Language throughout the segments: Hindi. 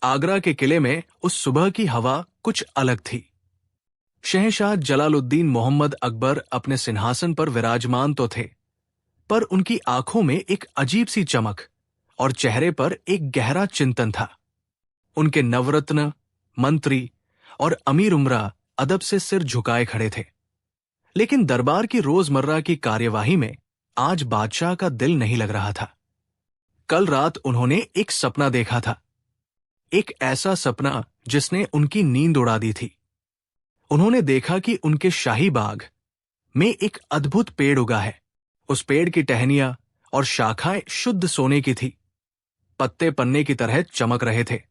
आगरा के किले में उस सुबह की हवा कुछ अलग थी। शहंशाह जलालुद्दीन मोहम्मद अकबर अपने सिंहासन पर विराजमान तो थे, पर उनकी आंखों में एक अजीब सी चमक और चेहरे पर एक गहरा चिंतन था। उनके नवरत्न, मंत्री और अमीर उमरा अदब से सिर झुकाए खड़े थे, लेकिन दरबार की रोजमर्रा की कार्यवाही में आज बादशाह का दिल नहीं लग रहा था। कल रात उन्होंने एक सपना देखा था, एक ऐसा सपना जिसने उनकी नींद उड़ा दी थी। उन्होंने देखा कि उनके शाही बाग में एक अद्भुत पेड़ उगा है। उस पेड़ की टहनियां और शाखाएं शुद्ध सोने की थी, पत्ते पन्ने की तरह चमक रहे थे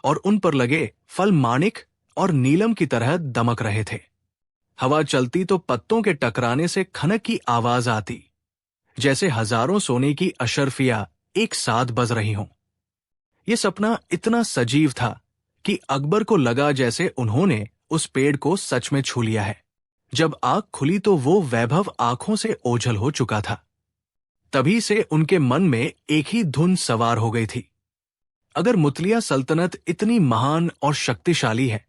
और उन पर लगे फल माणिक और नीलम की तरह दमक रहे थे। हवा चलती तो पत्तों के टकराने से खनक की आवाज आती, जैसे हजारों सोने की अशर्फियां एक साथ बज रही हों। यह सपना इतना सजीव था कि अकबर को लगा जैसे उन्होंने उस पेड़ को सच में छू लिया है। जब आंख खुली तो वो वैभव आंखों से ओझल हो चुका था। तभी से उनके मन में एक ही धुन सवार हो गई थी, अगर मुतलिया सल्तनत इतनी महान और शक्तिशाली है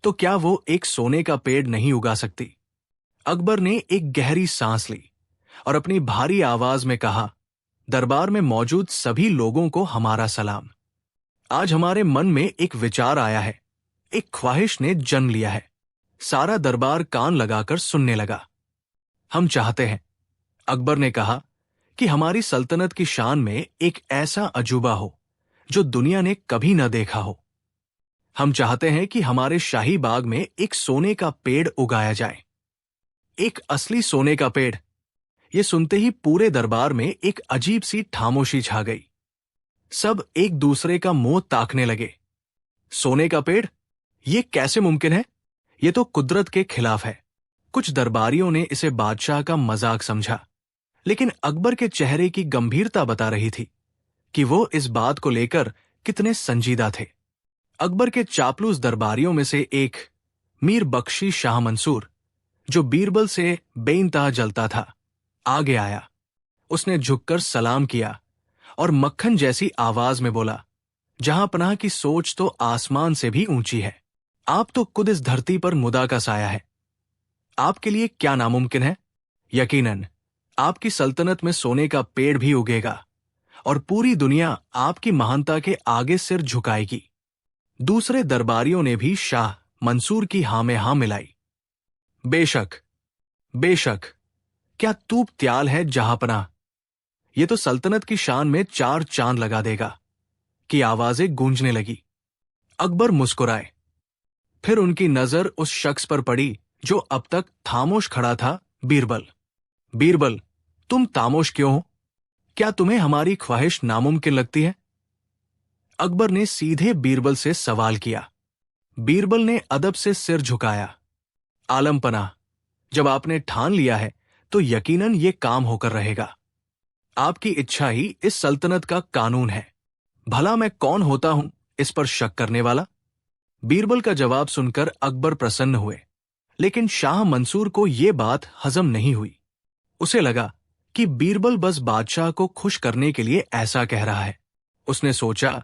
तो क्या वो एक सोने का पेड़ नहीं उगा सकती। अकबर ने एक गहरी सांस ली और अपनी भारी आवाज में कहा, दरबार में मौजूद सभी लोगों को हमारा सलाम। आज हमारे मन में एक विचार आया है, एक ख्वाहिश ने जन्म लिया है। सारा दरबार कान लगाकर सुनने लगा। हम चाहते हैं, अकबर ने कहा, कि हमारी सल्तनत की शान में एक ऐसा अजूबा हो जो दुनिया ने कभी न देखा हो। हम चाहते हैं कि हमारे शाही बाग में एक सोने का पेड़ उगाया जाए, एक असली सोने का पेड़। यह सुनते ही पूरे दरबार में एक अजीब सी खामोशी छा गई। सब एक दूसरे का मुंह ताकने लगे। सोने का पेड़, यह कैसे मुमकिन है? यह तो कुदरत के खिलाफ है। कुछ दरबारियों ने इसे बादशाह का मजाक समझा, लेकिन अकबर के चेहरे की गंभीरता बता रही थी कि वो इस बात को लेकर कितने संजीदा थे। अकबर के चापलूस दरबारियों में से एक मीर बख्शी शाह मंसूर, जो बीरबल से बेइंतहा जलता था, आगे आया। उसने झुककर सलाम किया और मक्खन जैसी आवाज में बोला, जहां पनाह की सोच तो आसमान से भी ऊंची है। आप तो खुद इस धरती पर मुदा का साया है। आपके लिए क्या नामुमकिन है? यकीनन आपकी सल्तनत में सोने का पेड़ भी उगेगा और पूरी दुनिया आपकी महानता के आगे सिर झुकाएगी। दूसरे दरबारियों ने भी शाह मंसूर की हां में हां मिलाई। बेशक, बेशक, क्या तूब त्याल है जहांपनाह, ये तो सल्तनत की शान में चार चांद लगा देगा, की आवाजें गूंजने लगी। अकबर मुस्कुराए। फिर उनकी नजर उस शख्स पर पड़ी जो अब तक खामोश खड़ा था, बीरबल। बीरबल, तुम खामोश क्यों हो? क्या तुम्हें हमारी ख्वाहिश नामुमकिन लगती है? अकबर ने सीधे बीरबल से सवाल किया। बीरबल ने अदब से सिर झुकाया। आलम पनाह, जब आपने ठान लिया है तो यकीनन ये काम होकर रहेगा। आपकी इच्छा ही इस सल्तनत का कानून है। भला मैं कौन होता हूं इस पर शक करने वाला? बीरबल का जवाब सुनकर अकबर प्रसन्न हुए, लेकिन शाह मंसूर को यह बात हजम नहीं हुई। उसे लगा कि बीरबल बस बादशाह को खुश करने के लिए ऐसा कह रहा है। उसने सोचा,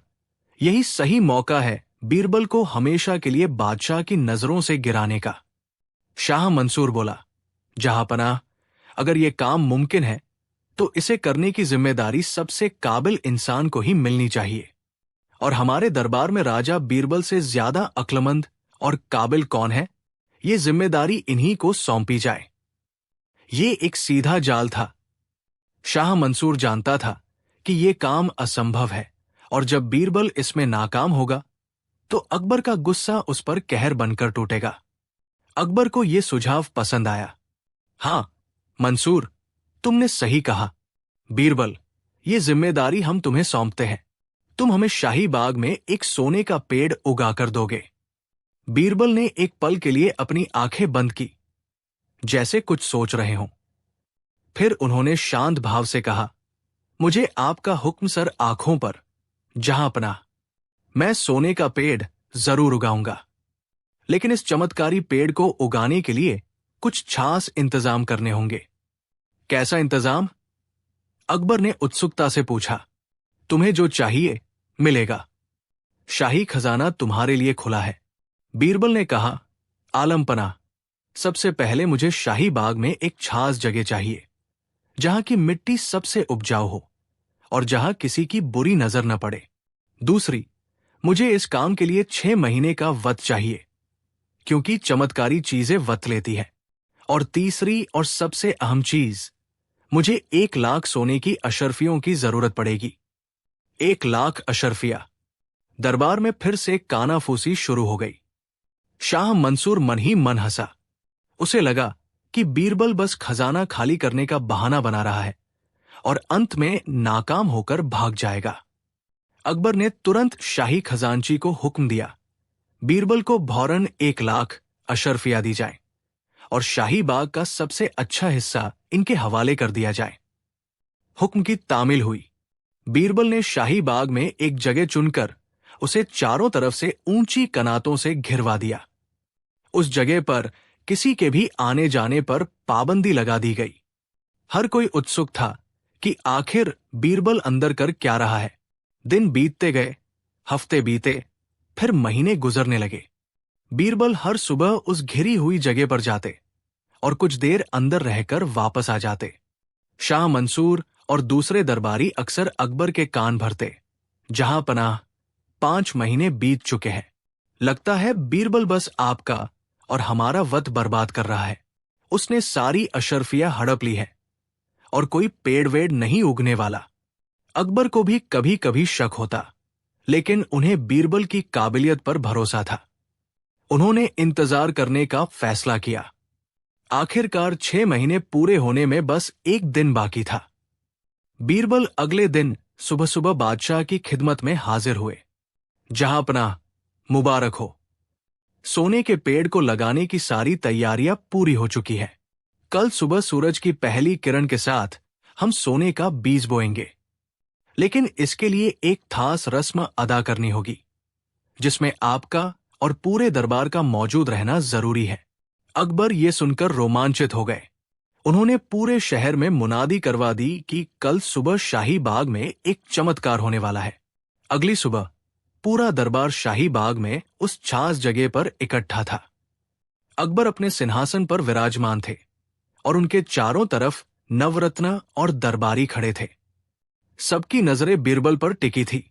यही सही मौका है बीरबल को हमेशा के लिए बादशाह की नजरों से गिराने का। शाह मंसूर बोला, जहांपनाह, अगर यह काम मुमकिन है तो इसे करने की जिम्मेदारी सबसे काबिल इंसान को ही मिलनी चाहिए, और हमारे दरबार में राजा बीरबल से ज्यादा अक्लमंद और काबिल कौन है? ये जिम्मेदारी इन्हीं को सौंपी जाए। ये एक सीधा जाल था। शाह मंसूर जानता था कि यह काम असंभव है, और जब बीरबल इसमें नाकाम होगा तो अकबर का गुस्सा उस पर कहर बनकर टूटेगा। अकबर को यह सुझाव पसंद आया। हां मंसूर, तुमने सही कहा। बीरबल, ये जिम्मेदारी हम तुम्हें सौंपते हैं। तुम हमें शाही बाग में एक सोने का पेड़ उगाकर दोगे। बीरबल ने एक पल के लिए अपनी आंखें बंद की, जैसे कुछ सोच रहे हों। फिर उन्होंने शांत भाव से कहा, मुझे आपका हुक्म सर आंखों पर, जहांपनाह। मैं सोने का पेड़ जरूर उगाऊंगा, लेकिन इस चमत्कारी पेड़ को उगाने के लिए कुछ खास इंतजाम करने होंगे। कैसा इंतजाम? अकबर ने उत्सुकता से पूछा। तुम्हें जो चाहिए मिलेगा। शाही खजाना तुम्हारे लिए खुला है। बीरबल ने कहा, आलम पनाह, सबसे पहले मुझे शाही बाग में एक खास जगह चाहिए, जहां की मिट्टी सबसे उपजाऊ हो और जहां किसी की बुरी नजर न पड़े। दूसरी, मुझे इस काम के लिए 6 महीने का वक्त चाहिए, क्योंकि चमत्कारी चीजें वक्त लेती है। और तीसरी और सबसे अहम चीज, मुझे 1 लाख सोने की अशर्फियों की जरूरत पड़ेगी। 1 लाख अशर्फिया। दरबार में फिर से कानाफूसी शुरू हो गई। शाह मंसूर मन ही मन हंसा। उसे लगा कि बीरबल बस खजाना खाली करने का बहाना बना रहा है और अंत में नाकाम होकर भाग जाएगा। अकबर ने तुरंत शाही खजांची को हुक्म दिया, बीरबल को भौरन 1 लाख अशर्फिया दी जाए और शाही बाग का सबसे अच्छा हिस्सा इनके हवाले कर दिया जाए। हुक्म की तामील हुई। बीरबल ने शाही बाग में एक जगह चुनकर उसे चारों तरफ से ऊंची कनातों से घिरवा दिया। उस जगह पर किसी के भी आने जाने पर पाबंदी लगा दी गई। हर कोई उत्सुक था कि आखिर बीरबल अंदर कर क्या रहा है। दिन बीतते गए, हफ्ते बीते, फिर महीने गुजरने लगे। बीरबल हर सुबह उस घिरी हुई जगह पर जाते और कुछ देर अंदर रहकर वापस आ जाते। शाह मंसूर और दूसरे दरबारी अक्सर अकबर के कान भरते, जहां पनाह 5 महीने बीत चुके हैं। लगता है बीरबल बस आपका और हमारा वक्त बर्बाद कर रहा है। उसने सारी अशर्फिया हड़प ली है और कोई पेड़ वेड़ नहीं उगने वाला। अकबर को भी कभी कभी शक होता, लेकिन उन्हें बीरबल की काबिलियत पर भरोसा था। उन्होंने इंतजार करने का फैसला किया। आखिरकार 6 महीने पूरे होने में बस एक दिन बाकी था। बीरबल अगले दिन सुबह सुबह बादशाह की खिदमत में हाजिर हुए। जहां पनाह, मुबारक हो। सोने के पेड़ को लगाने की सारी तैयारियां पूरी हो चुकी है। कल सुबह सूरज की पहली किरण के साथ हम सोने का बीज बोएंगे, लेकिन इसके लिए एक खास रस्म अदा करनी होगी, जिसमें आपका और पूरे दरबार का मौजूद रहना जरूरी है। अकबर ये सुनकर रोमांचित हो गए। उन्होंने पूरे शहर में मुनादी करवा दी कि कल सुबह शाही बाग में एक चमत्कार होने वाला है। अगली सुबह पूरा दरबार शाही बाग में उस खास जगह पर इकट्ठा था। अकबर अपने सिंहासन पर विराजमान थे और उनके चारों तरफ नवरत्न और दरबारी खड़े थे। सबकी नजरें बीरबल पर टिकी थी।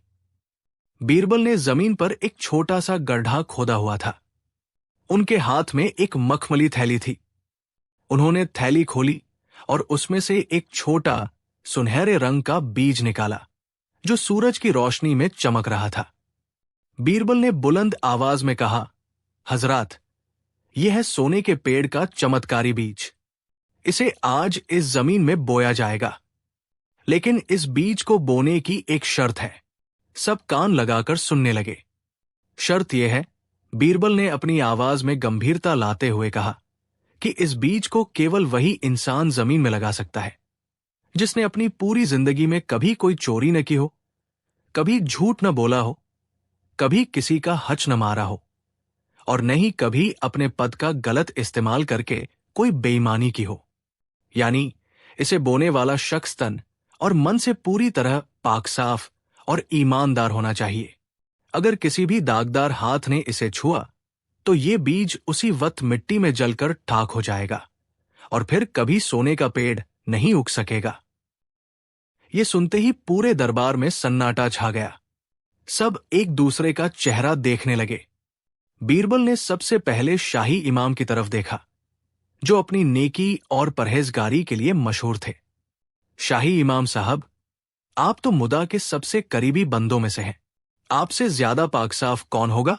बीरबल ने जमीन पर एक छोटा सा गड्ढा खोदा हुआ था। उनके हाथ में एक मखमली थैली थी। उन्होंने थैली खोली और उसमें से एक छोटा सुनहरे रंग का बीज निकाला, जो सूरज की रोशनी में चमक रहा था। बीरबल ने बुलंद आवाज में कहा, हजरात, यह है सोने के पेड़ का चमत्कारी बीज। इसे आज इस जमीन में बोया जाएगा, लेकिन इस बीज को बोने की एक शर्त है। सब कान लगाकर सुनने लगे। शर्त यह है, बीरबल ने अपनी आवाज में गंभीरता लाते हुए कहा, कि इस बीज को केवल वही इंसान जमीन में लगा सकता है जिसने अपनी पूरी जिंदगी में कभी कोई चोरी न की हो, कभी झूठ न बोला हो, कभी किसी का हच न मारा हो और न ही कभी अपने पद का गलत इस्तेमाल करके कोई बेईमानी की हो। यानी इसे बोने वाला शख्स तन और मन से पूरी तरह पाक साफ और ईमानदार होना चाहिए। अगर किसी भी दागदार हाथ ने इसे छुआ तो ये बीज उसी वक्त मिट्टी में जलकर खाक हो जाएगा और फिर कभी सोने का पेड़ नहीं उग सकेगा। ये सुनते ही पूरे दरबार में सन्नाटा छा गया। सब एक दूसरे का चेहरा देखने लगे। बीरबल ने सबसे पहले शाही इमाम की तरफ देखा, जो अपनी नेकी और परहेजगारी के लिए मशहूर थे। शाही इमाम साहब, आप तो मुदा के सबसे करीबी बंदों में से हैं। आपसे ज्यादा पाक साफ कौन होगा?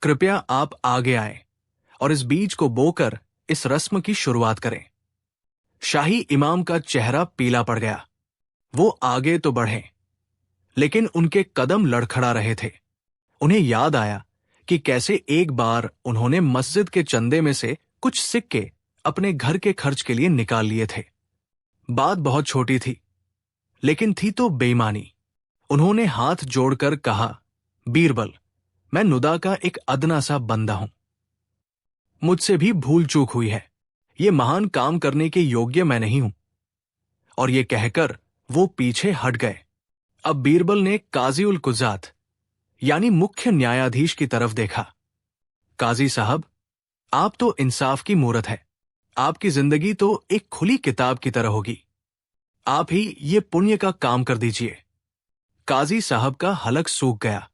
कृपया आप आगे आए और इस बीज को बोकर इस रस्म की शुरुआत करें। शाही इमाम का चेहरा पीला पड़ गया। वो आगे तो बढ़े, लेकिन उनके कदम लड़खड़ा रहे थे। उन्हें याद आया कि कैसे एक बार उन्होंने मस्जिद के चंदे में से कुछ सिक्के अपने घर के खर्च के लिए निकाल लिए थे। बात बहुत छोटी थी, लेकिन थी तो बेईमानी। उन्होंने हाथ जोड़कर कहा, बीरबल, मैं नुदा का एक अदना सा बंदा हूं। मुझसे भी भूल चूक हुई है। ये महान काम करने के योग्य मैं नहीं हूं। और ये कहकर वो पीछे हट गए। अब बीरबल ने काजी उल कुजात यानी मुख्य न्यायाधीश की तरफ देखा। काजी साहब, आप तो इंसाफ की मूरत है। आपकी जिंदगी तो एक खुली किताब की तरह होगी। आप ही ये पुण्य का काम कर दीजिए। काजी साहब का हलक सूख गया।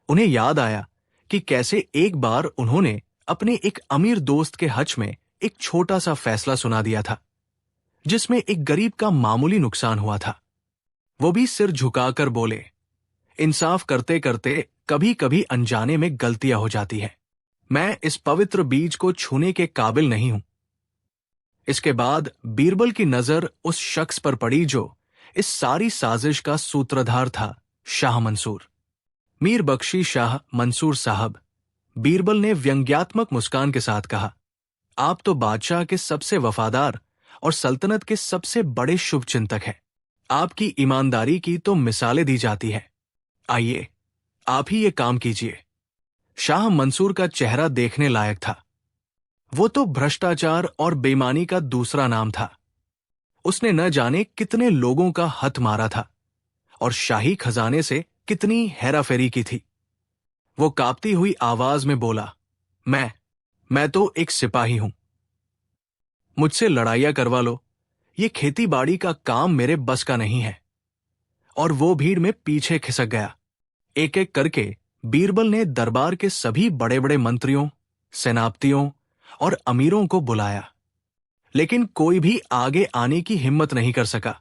उन्हें याद आया कि कैसे एक बार उन्होंने अपने एक अमीर दोस्त के हज में एक छोटा सा फैसला सुना दिया था, जिसमें एक गरीब का मामूली नुकसान हुआ था। वो भी सिर झुकाकर बोले, इंसाफ करते करते कभी कभी अनजाने में गलतियां हो जाती हैं। मैं इस पवित्र बीज को छूने के काबिल नहीं हूं। इसके बाद बीरबल की नजर उस शख्स पर पड़ी जो इस सारी साजिश का सूत्रधार था, शाह मंसूर। मीर बख्शी शाह मंसूर साहब, बीरबल ने व्यंग्यात्मक मुस्कान के साथ कहा, आप तो बादशाह के सबसे वफादार और सल्तनत के सबसे बड़े शुभचिंतक हैं। आपकी ईमानदारी की तो मिसालें दी जाती हैं। आइए, आप ही ये काम कीजिए। शाह मंसूर का चेहरा देखने लायक था। वो तो भ्रष्टाचार और बेईमानी का दूसरा नाम था। उसने न जाने कितने लोगों का हथ मारा था और शाही खजाने से कितनी हेराफेरी की थी। वो कांपती हुई आवाज में बोला, मैं तो एक सिपाही हूं। मुझसे लड़ाइयां करवा लो, ये खेती बाड़ी का काम मेरे बस का नहीं है। और वो भीड़ में पीछे खिसक गया। एक एक करके बीरबल ने दरबार के सभी बड़े बड़े मंत्रियों, सेनापतियों और अमीरों को बुलाया, लेकिन कोई भी आगे आने की हिम्मत नहीं कर सका।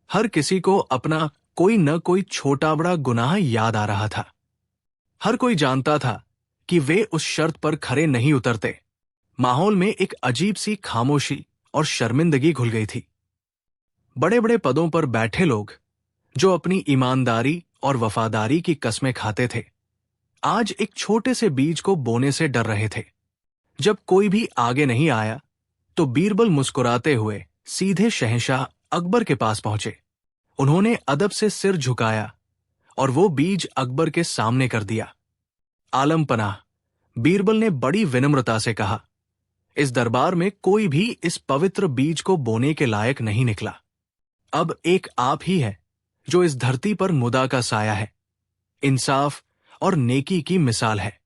हर किसी को अपना कोई न कोई छोटा बड़ा गुनाह याद आ रहा था। हर कोई जानता था कि वे उस शर्त पर खरे नहीं उतरते। माहौल में एक अजीब सी खामोशी और शर्मिंदगी घुल गई थी। बड़े बड़े पदों पर बैठे लोग, जो अपनी ईमानदारी और वफादारी की कस्में खाते थे, आज एक छोटे से बीज को बोने से डर रहे थे। जब कोई भी आगे नहीं आया, तो बीरबल मुस्कुराते हुए सीधे शहंशाह अकबर के पास पहुंचे। उन्होंने अदब से सिर झुकाया और वो बीज अकबर के सामने कर दिया। आलम पनाह, बीरबल ने बड़ी विनम्रता से कहा, इस दरबार में कोई भी इस पवित्र बीज को बोने के लायक नहीं निकला। अब एक आप ही है जो इस धरती पर मुदा का साया है, इंसाफ और नेकी की मिसाल है।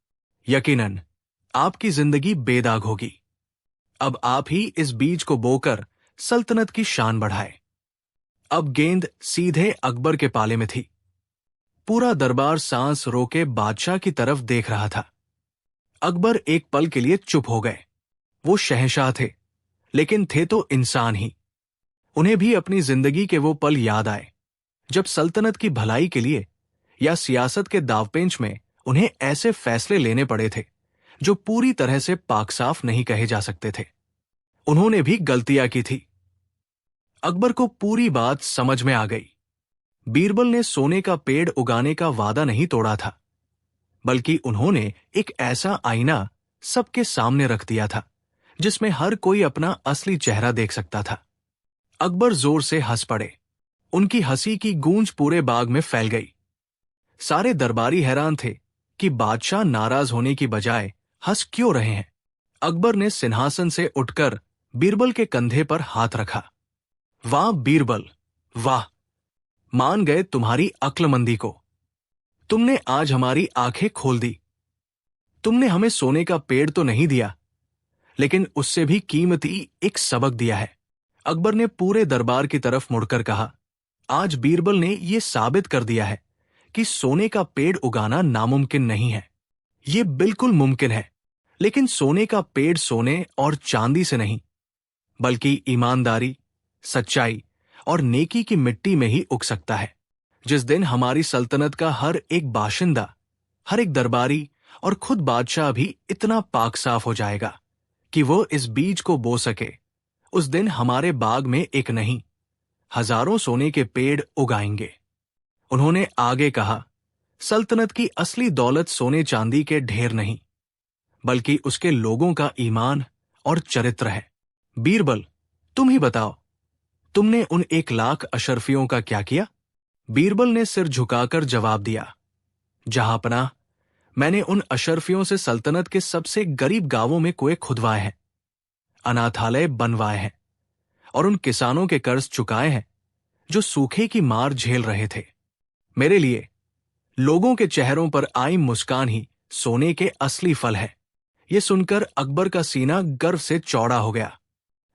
यकीनन आपकी जिंदगी बेदाग होगी। अब आप ही इस बीज को बोकर सल्तनत की शान बढ़ाए। अब गेंद सीधे अकबर के पाले में थी। पूरा दरबार सांस रोके बादशाह की तरफ देख रहा था। अकबर एक पल के लिए चुप हो गए। वो शहंशाह थे, लेकिन थे तो इंसान ही। उन्हें भी अपनी जिंदगी के वो पल याद आए जब सल्तनत की भलाई के लिए या सियासत के दावपेंच में उन्हें ऐसे फैसले लेने पड़े थे जो पूरी तरह से पाक साफ नहीं कहे जा सकते थे। उन्होंने भी गलतियां की थी। अकबर को पूरी बात समझ में आ गई। बीरबल ने सोने का पेड़ उगाने का वादा नहीं तोड़ा था, बल्कि उन्होंने एक ऐसा आईना सबके सामने रख दिया था जिसमें हर कोई अपना असली चेहरा देख सकता था। अकबर जोर से हंस पड़े। उनकी हंसी की गूंज पूरे बाग में फैल गई। सारे दरबारी हैरान थे कि बादशाह नाराज होने की बजाय हंस क्यों रहे हैं। अकबर ने सिंहासन से उठकर बीरबल के कंधे पर हाथ रखा। वाह बीरबल, वाह! मान गए तुम्हारी अक्लमंदी को। तुमने आज हमारी आंखें खोल दी। तुमने हमें सोने का पेड़ तो नहीं दिया, लेकिन उससे भी कीमती एक सबक दिया है। अकबर ने पूरे दरबार की तरफ मुड़कर कहा, आज बीरबल ने यह साबित कर दिया है कि सोने का पेड़ उगाना नामुमकिन नहीं है। ये बिल्कुल मुमकिन है, लेकिन सोने का पेड़ सोने और चांदी से नहीं, बल्कि ईमानदारी, सच्चाई और नेकी की मिट्टी में ही उग सकता है। जिस दिन हमारी सल्तनत का हर एक बाशिंदा, हर एक दरबारी और खुद बादशाह भी इतना पाक साफ हो जाएगा कि वो इस बीज को बो सके, उस दिन हमारे बाग में एक नहीं, हजारों सोने के पेड़ उगाएंगे। उन्होंने आगे कहा, सल्तनत की असली दौलत सोने चांदी के ढेर नहीं, बल्कि उसके लोगों का ईमान और चरित्र है। बीरबल, तुम ही बताओ, तुमने उन 1,00,000 अशरफियों का क्या किया? बीरबल ने सिर झुकाकर जवाब दिया, जहांपनाह, मैंने उन अशरफियों से सल्तनत के सबसे गरीब गांवों में कुएं खुदवाए हैं, अनाथालय बनवाए हैं और उन किसानों के कर्ज चुकाए हैं जो सूखे की मार झेल रहे थे। मेरे लिए लोगों के चेहरों पर आई मुस्कान ही सोने के असली फल है। ये सुनकर अकबर का सीना गर्व से चौड़ा हो गया।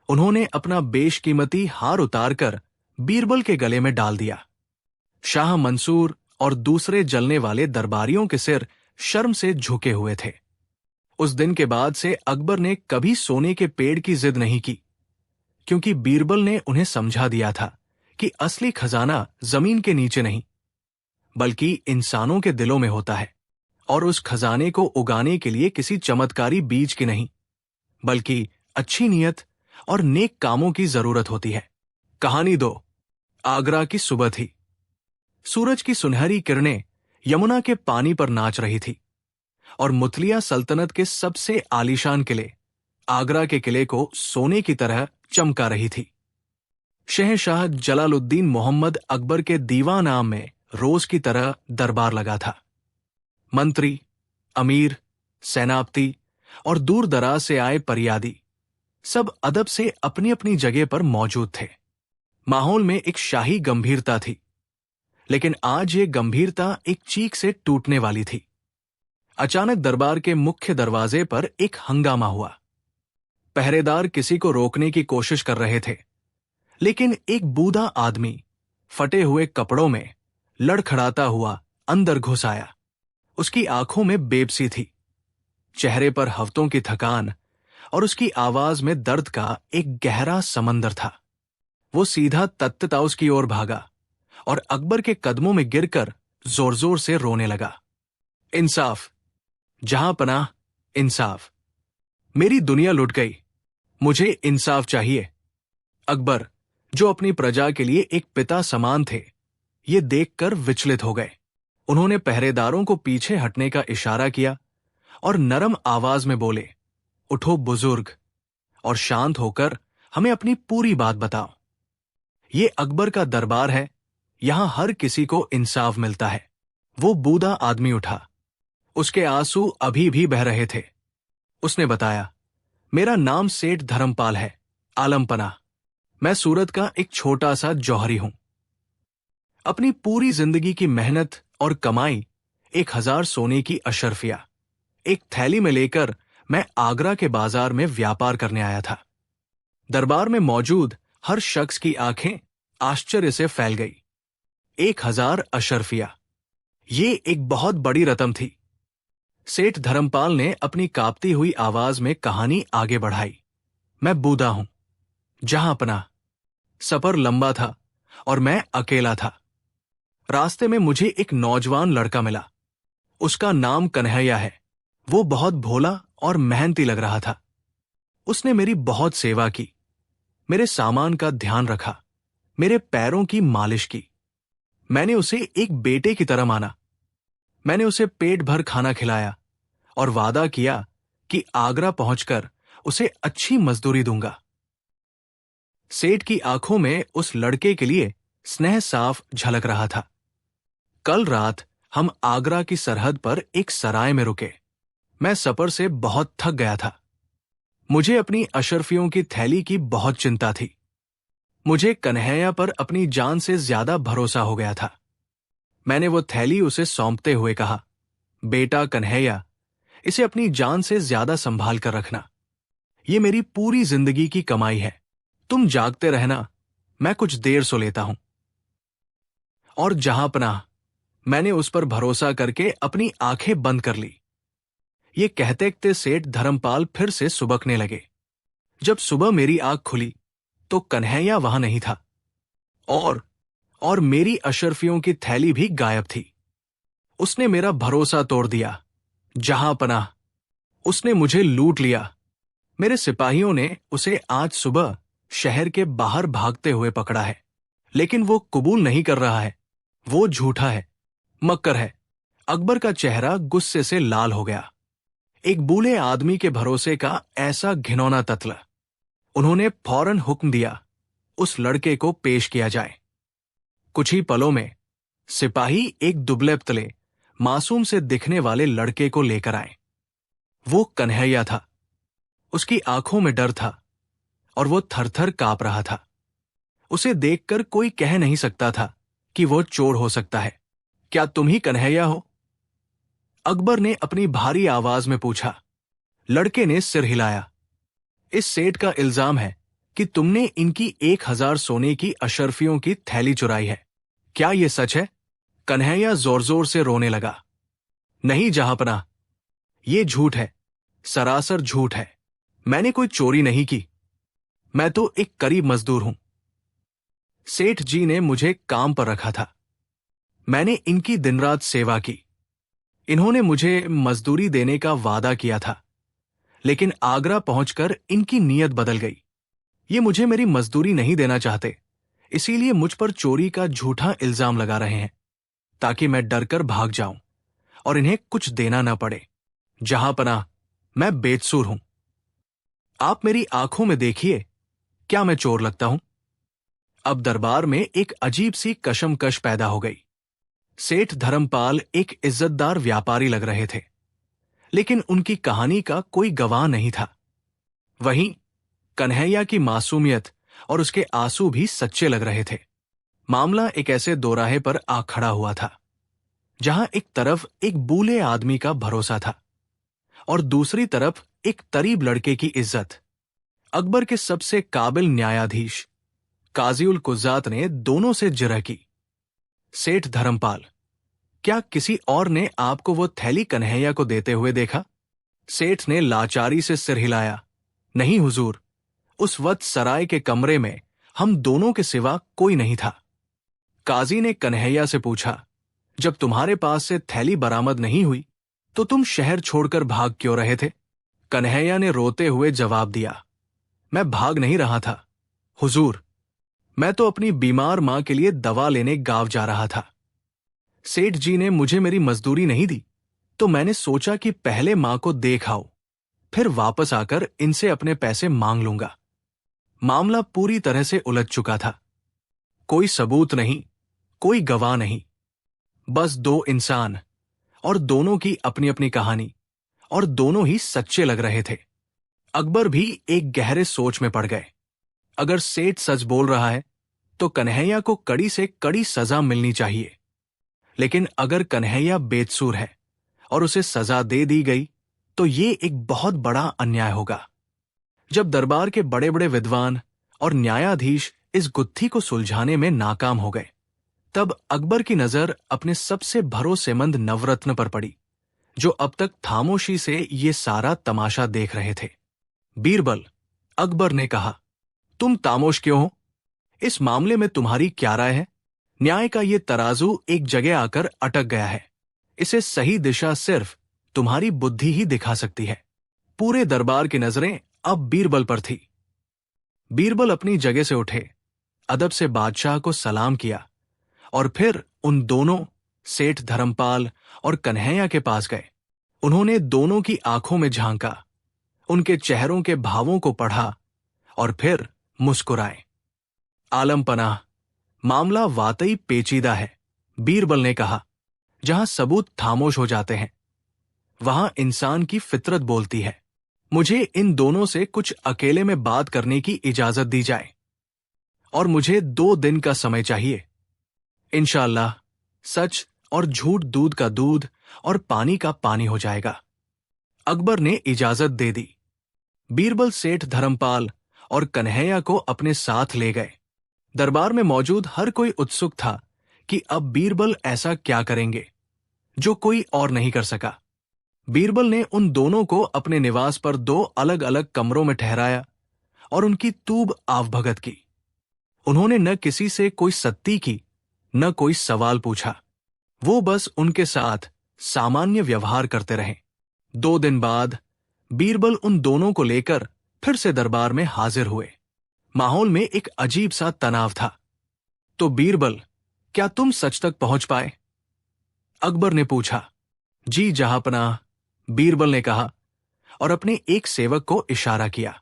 उन्होंने अपना बेशकीमती हार उतारकर बीरबल के गले में डाल दिया। शाह मंसूर और दूसरे जलने वाले दरबारियों के सिर शर्म से झुके हुए थे। उस दिन के बाद से अकबर ने कभी सोने के पेड़ की जिद नहीं की, क्योंकि बीरबल ने उन्हें समझा दिया था कि असली खजाना जमीन के नीचे नहीं, बल्कि इंसानों के दिलों में होता है, और उस खजाने को उगाने के लिए किसी चमत्कारी बीज की नहीं, बल्कि अच्छी नीयत और नेक कामों की जरूरत होती है। कहानी 2। आगरा की सुबह थी। सूरज की सुनहरी किरणें यमुना के पानी पर नाच रही थी और मुतलिया सल्तनत के सबसे आलीशान किले आगरा के किले को सोने की तरह चमका रही थी। शहंशाह जलालुद्दीन मोहम्मद अकबर के दीवान आम में रोज की तरह दरबार लगा था। मंत्री, अमीर, सेनापति और दूर दराज से आए परियादी सब अदब से अपनी अपनी जगह पर मौजूद थे। माहौल में एक शाही गंभीरता थी, लेकिन आज ये गंभीरता एक चीख से टूटने वाली थी। अचानक दरबार के मुख्य दरवाजे पर एक हंगामा हुआ। पहरेदार किसी को रोकने की कोशिश कर रहे थे, लेकिन एक बूढ़ा आदमी फटे हुए कपड़ों में लड़खड़ाता हुआ अंदर घुस आया। उसकी आंखों में बेबसी थी, चेहरे पर हफ्तों की थकान, और उसकी आवाज में दर्द का एक गहरा समंदर था। वो सीधा तख्त की ओर भागा और अकबर के कदमों में गिरकर जोर जोर से रोने लगा। इंसाफ, जहां पनाह, इंसाफ। मेरी दुनिया लुट गई, मुझे इंसाफ चाहिए। अकबर, जो अपनी प्रजा के लिए एक पिता समान थे, ये देखकर विचलित हो गए। उन्होंने पहरेदारों को पीछे हटने का इशारा किया और नरम आवाज में बोले, उठो बुजुर्ग, और शांत होकर हमें अपनी पूरी बात बताओ। ये अकबर का दरबार है, यहां हर किसी को इंसाफ मिलता है। वो बूढ़ा आदमी उठा। उसके आंसू अभी भी बह रहे थे। उसने बताया, मेरा नाम सेठ धर्मपाल है, आलमपना। मैं सूरत का एक छोटा सा जौहरी हूं। अपनी पूरी जिंदगी की मेहनत और कमाई 1000 सोने की अशर्फिया एक थैली में लेकर मैं आगरा के बाजार में व्यापार करने आया था। दरबार में मौजूद हर शख्स की आंखें आश्चर्य से फैल गई। 1000 अशर्फिया, ये एक बहुत बड़ी रकम थी। सेठ धर्मपाल ने अपनी कांपती हुई आवाज में कहानी आगे बढ़ाई। मैं बूढ़ा हूं, जहां अपना। सफर लंबा था और मैं अकेला था। रास्ते में मुझे एक नौजवान लड़का मिला। उसका नाम कन्हैया है। वो बहुत भोला और मेहनती लग रहा था। उसने मेरी बहुत सेवा की, मेरे सामान का ध्यान रखा, मेरे पैरों की मालिश की। मैंने उसे एक बेटे की तरह माना। मैंने उसे पेट भर खाना खिलाया और वादा किया कि आगरा पहुंचकर उसे अच्छी मजदूरी दूंगा। सेठ की आंखों में उस लड़के के लिए स्नेह साफ झलक रहा था। कल रात हम आगरा की सरहद पर एक सराय में रुके। मैं सफर से बहुत थक गया था। मुझे अपनी अशर्फियों की थैली की बहुत चिंता थी। मुझे कन्हैया पर अपनी जान से ज्यादा भरोसा हो गया था। मैंने वो थैली उसे सौंपते हुए कहा, बेटा कन्हैया, इसे अपनी जान से ज्यादा संभाल कर रखना। ये मेरी पूरी जिंदगी की कमाई है। तुम जागते रहना, मैं कुछ देर सो लेता हूं। और जहां पनाह, मैंने उस पर भरोसा करके अपनी आंखें बंद कर ली। ये कहते कहते सेठ धर्मपाल फिर से सुबकने लगे। जब सुबह मेरी आंख खुली तो कन्हैया वहां नहीं था, और मेरी अशर्फियों की थैली भी गायब थी। उसने मेरा भरोसा तोड़ दिया। जहां पनाह, उसने मुझे लूट लिया। मेरे सिपाहियों ने उसे आज सुबह शहर के बाहर भागते हुए पकड़ा है, लेकिन वो कबूल नहीं कर रहा है। वो झूठा है, मक्कर है। अकबर का चेहरा गुस्से से लाल हो गया। एक बूढ़े आदमी के भरोसे का ऐसा घिनौना तत्व। उन्होंने फौरन हुक्म दिया, उस लड़के को पेश किया जाए। कुछ ही पलों में सिपाही एक दुबले पतले, मासूम से दिखने वाले लड़के को लेकर आए। वो कन्हैया था। उसकी आंखों में डर था और वो थरथर कांप रहा था। उसे देखकर कोई कह नहीं सकता था कि वो चोर हो सकता है, क्या तुम ही कन्हैया हो? अकबर ने अपनी भारी आवाज में पूछा। लड़के ने सिर हिलाया। इस सेठ का इल्जाम है कि तुमने इनकी 1000 सोने की अशर्फियों की थैली चुराई है। क्या यह सच है? कन्हैया जोर जोर से रोने लगा। नहीं जहांपनाह, ये झूठ है, सरासर झूठ है। मैंने कोई चोरी नहीं की। मैं तो एक गरीब मजदूर हूं। सेठ जी ने मुझे काम पर रखा था। मैंने इनकी दिन रात सेवा की। इन्होंने मुझे मजदूरी देने का वादा किया था, लेकिन आगरा पहुंचकर इनकी नीयत बदल गई। ये मुझे मेरी मजदूरी नहीं देना चाहते, इसीलिए मुझ पर चोरी का झूठा इल्जाम लगा रहे हैं, ताकि मैं डरकर भाग जाऊं और इन्हें कुछ देना न पड़े। जहांपनाह, मैं बेकसूर हूं। आप मेरी आंखों में देखिए, क्या मैं चोर लगता हूं? अब दरबार में एक अजीब सी कशमकश पैदा हो गई। सेठ धर्मपाल एक इज्जतदार व्यापारी लग रहे थे, लेकिन उनकी कहानी का कोई गवाह नहीं था। वहीं कन्हैया की मासूमियत और उसके आंसू भी सच्चे लग रहे थे। मामला एक ऐसे दोराहे पर आ खड़ा हुआ था, जहां एक तरफ एक बूले आदमी का भरोसा था और दूसरी तरफ एक तरीब लड़के की इज्जत। अकबर के सबसे काबिल न्यायाधीश काजी-उल कुज़ात ने दोनों से जिरह की। सेठ धर्मपाल, क्या किसी और ने आपको वो थैली कन्हैया को देते हुए देखा? सेठ ने लाचारी से सिर हिलाया। नहीं हुजूर, उस वक्त सराय के कमरे में हम दोनों के सिवा कोई नहीं था। काजी ने कन्हैया से पूछा, जब तुम्हारे पास से थैली बरामद नहीं हुई तो तुम शहर छोड़कर भाग क्यों रहे थे? कन्हैया ने रोते हुए जवाब दिया, मैं भाग नहीं रहा था हुजूर, मैं तो अपनी बीमार मां के लिए दवा लेने गांव जा रहा था। सेठ जी ने मुझे मेरी मजदूरी नहीं दी, तो मैंने सोचा कि पहले मां को देख आओ, फिर वापस आकर इनसे अपने पैसे मांग लूंगा। मामला पूरी तरह से उलझ चुका था। कोई सबूत नहीं, कोई गवाह नहीं, बस दो इंसान, और दोनों की अपनी अपनी कहानी, और दोनों ही सच्चे लग रहे थे। अकबर भी एक गहरे सोच में पड़ गए। अगर सेठ सच बोल रहा है तो कन्हैया को कड़ी से कड़ी सजा मिलनी चाहिए, लेकिन अगर कन्हैया बेकसूर है और उसे सजा दे दी गई तो ये एक बहुत बड़ा अन्याय होगा। जब दरबार के बड़े बड़े विद्वान और न्यायाधीश इस गुत्थी को सुलझाने में नाकाम हो गए, तब अकबर की नजर अपने सबसे भरोसेमंद नवरत्न पर पड़ी, जो अब तक खामोशी से ये सारा तमाशा देख रहे थे। बीरबल, अकबर ने कहा, तुम खामोश क्यों हो? इस मामले में तुम्हारी क्या राय है? न्याय का ये तराजू एक जगह आकर अटक गया है। इसे सही दिशा सिर्फ तुम्हारी बुद्धि ही दिखा सकती है। पूरे दरबार की नजरें अब बीरबल पर थी। बीरबल अपनी जगह से उठे, अदब से बादशाह को सलाम किया और फिर उन दोनों, सेठ धर्मपाल और कन्हैया के पास गए। उन्होंने दोनों की आंखों में झांका, उनके चेहरों के भावों को पढ़ा और फिर मुस्कुराए। आलम पनाह, मामला वाकई पेचीदा है, बीरबल ने कहा। जहां सबूत खामोश हो जाते हैं, वहां इंसान की फितरत बोलती है। मुझे इन दोनों से कुछ अकेले में बात करने की इजाजत दी जाए, और मुझे 2 दिन का समय चाहिए। इंशाअल्लाह सच और झूठ दूध का दूध और पानी का पानी हो जाएगा। अकबर ने इजाजत दे दी। बीरबल सेठ धर्मपाल और कन्हैया को अपने साथ ले गए। दरबार में मौजूद हर कोई उत्सुक था कि अब बीरबल ऐसा क्या करेंगे जो कोई और नहीं कर सका। बीरबल ने उन दोनों को अपने निवास पर 2 अलग अलग कमरों में ठहराया और उनकी खूब आवभगत की। उन्होंने न किसी से कोई सत्ती की, न कोई सवाल पूछा। वो बस उनके साथ सामान्य व्यवहार करते रहे। 2 दिन बाद बीरबल उन दोनों को लेकर फिर से दरबार में हाजिर हुए। माहौल में एक अजीब सा तनाव था। तो बीरबल, क्या तुम सच तक पहुंच पाए? अकबर ने पूछा। जी जहांपनाह, बीरबल ने कहा और अपने एक सेवक को इशारा किया।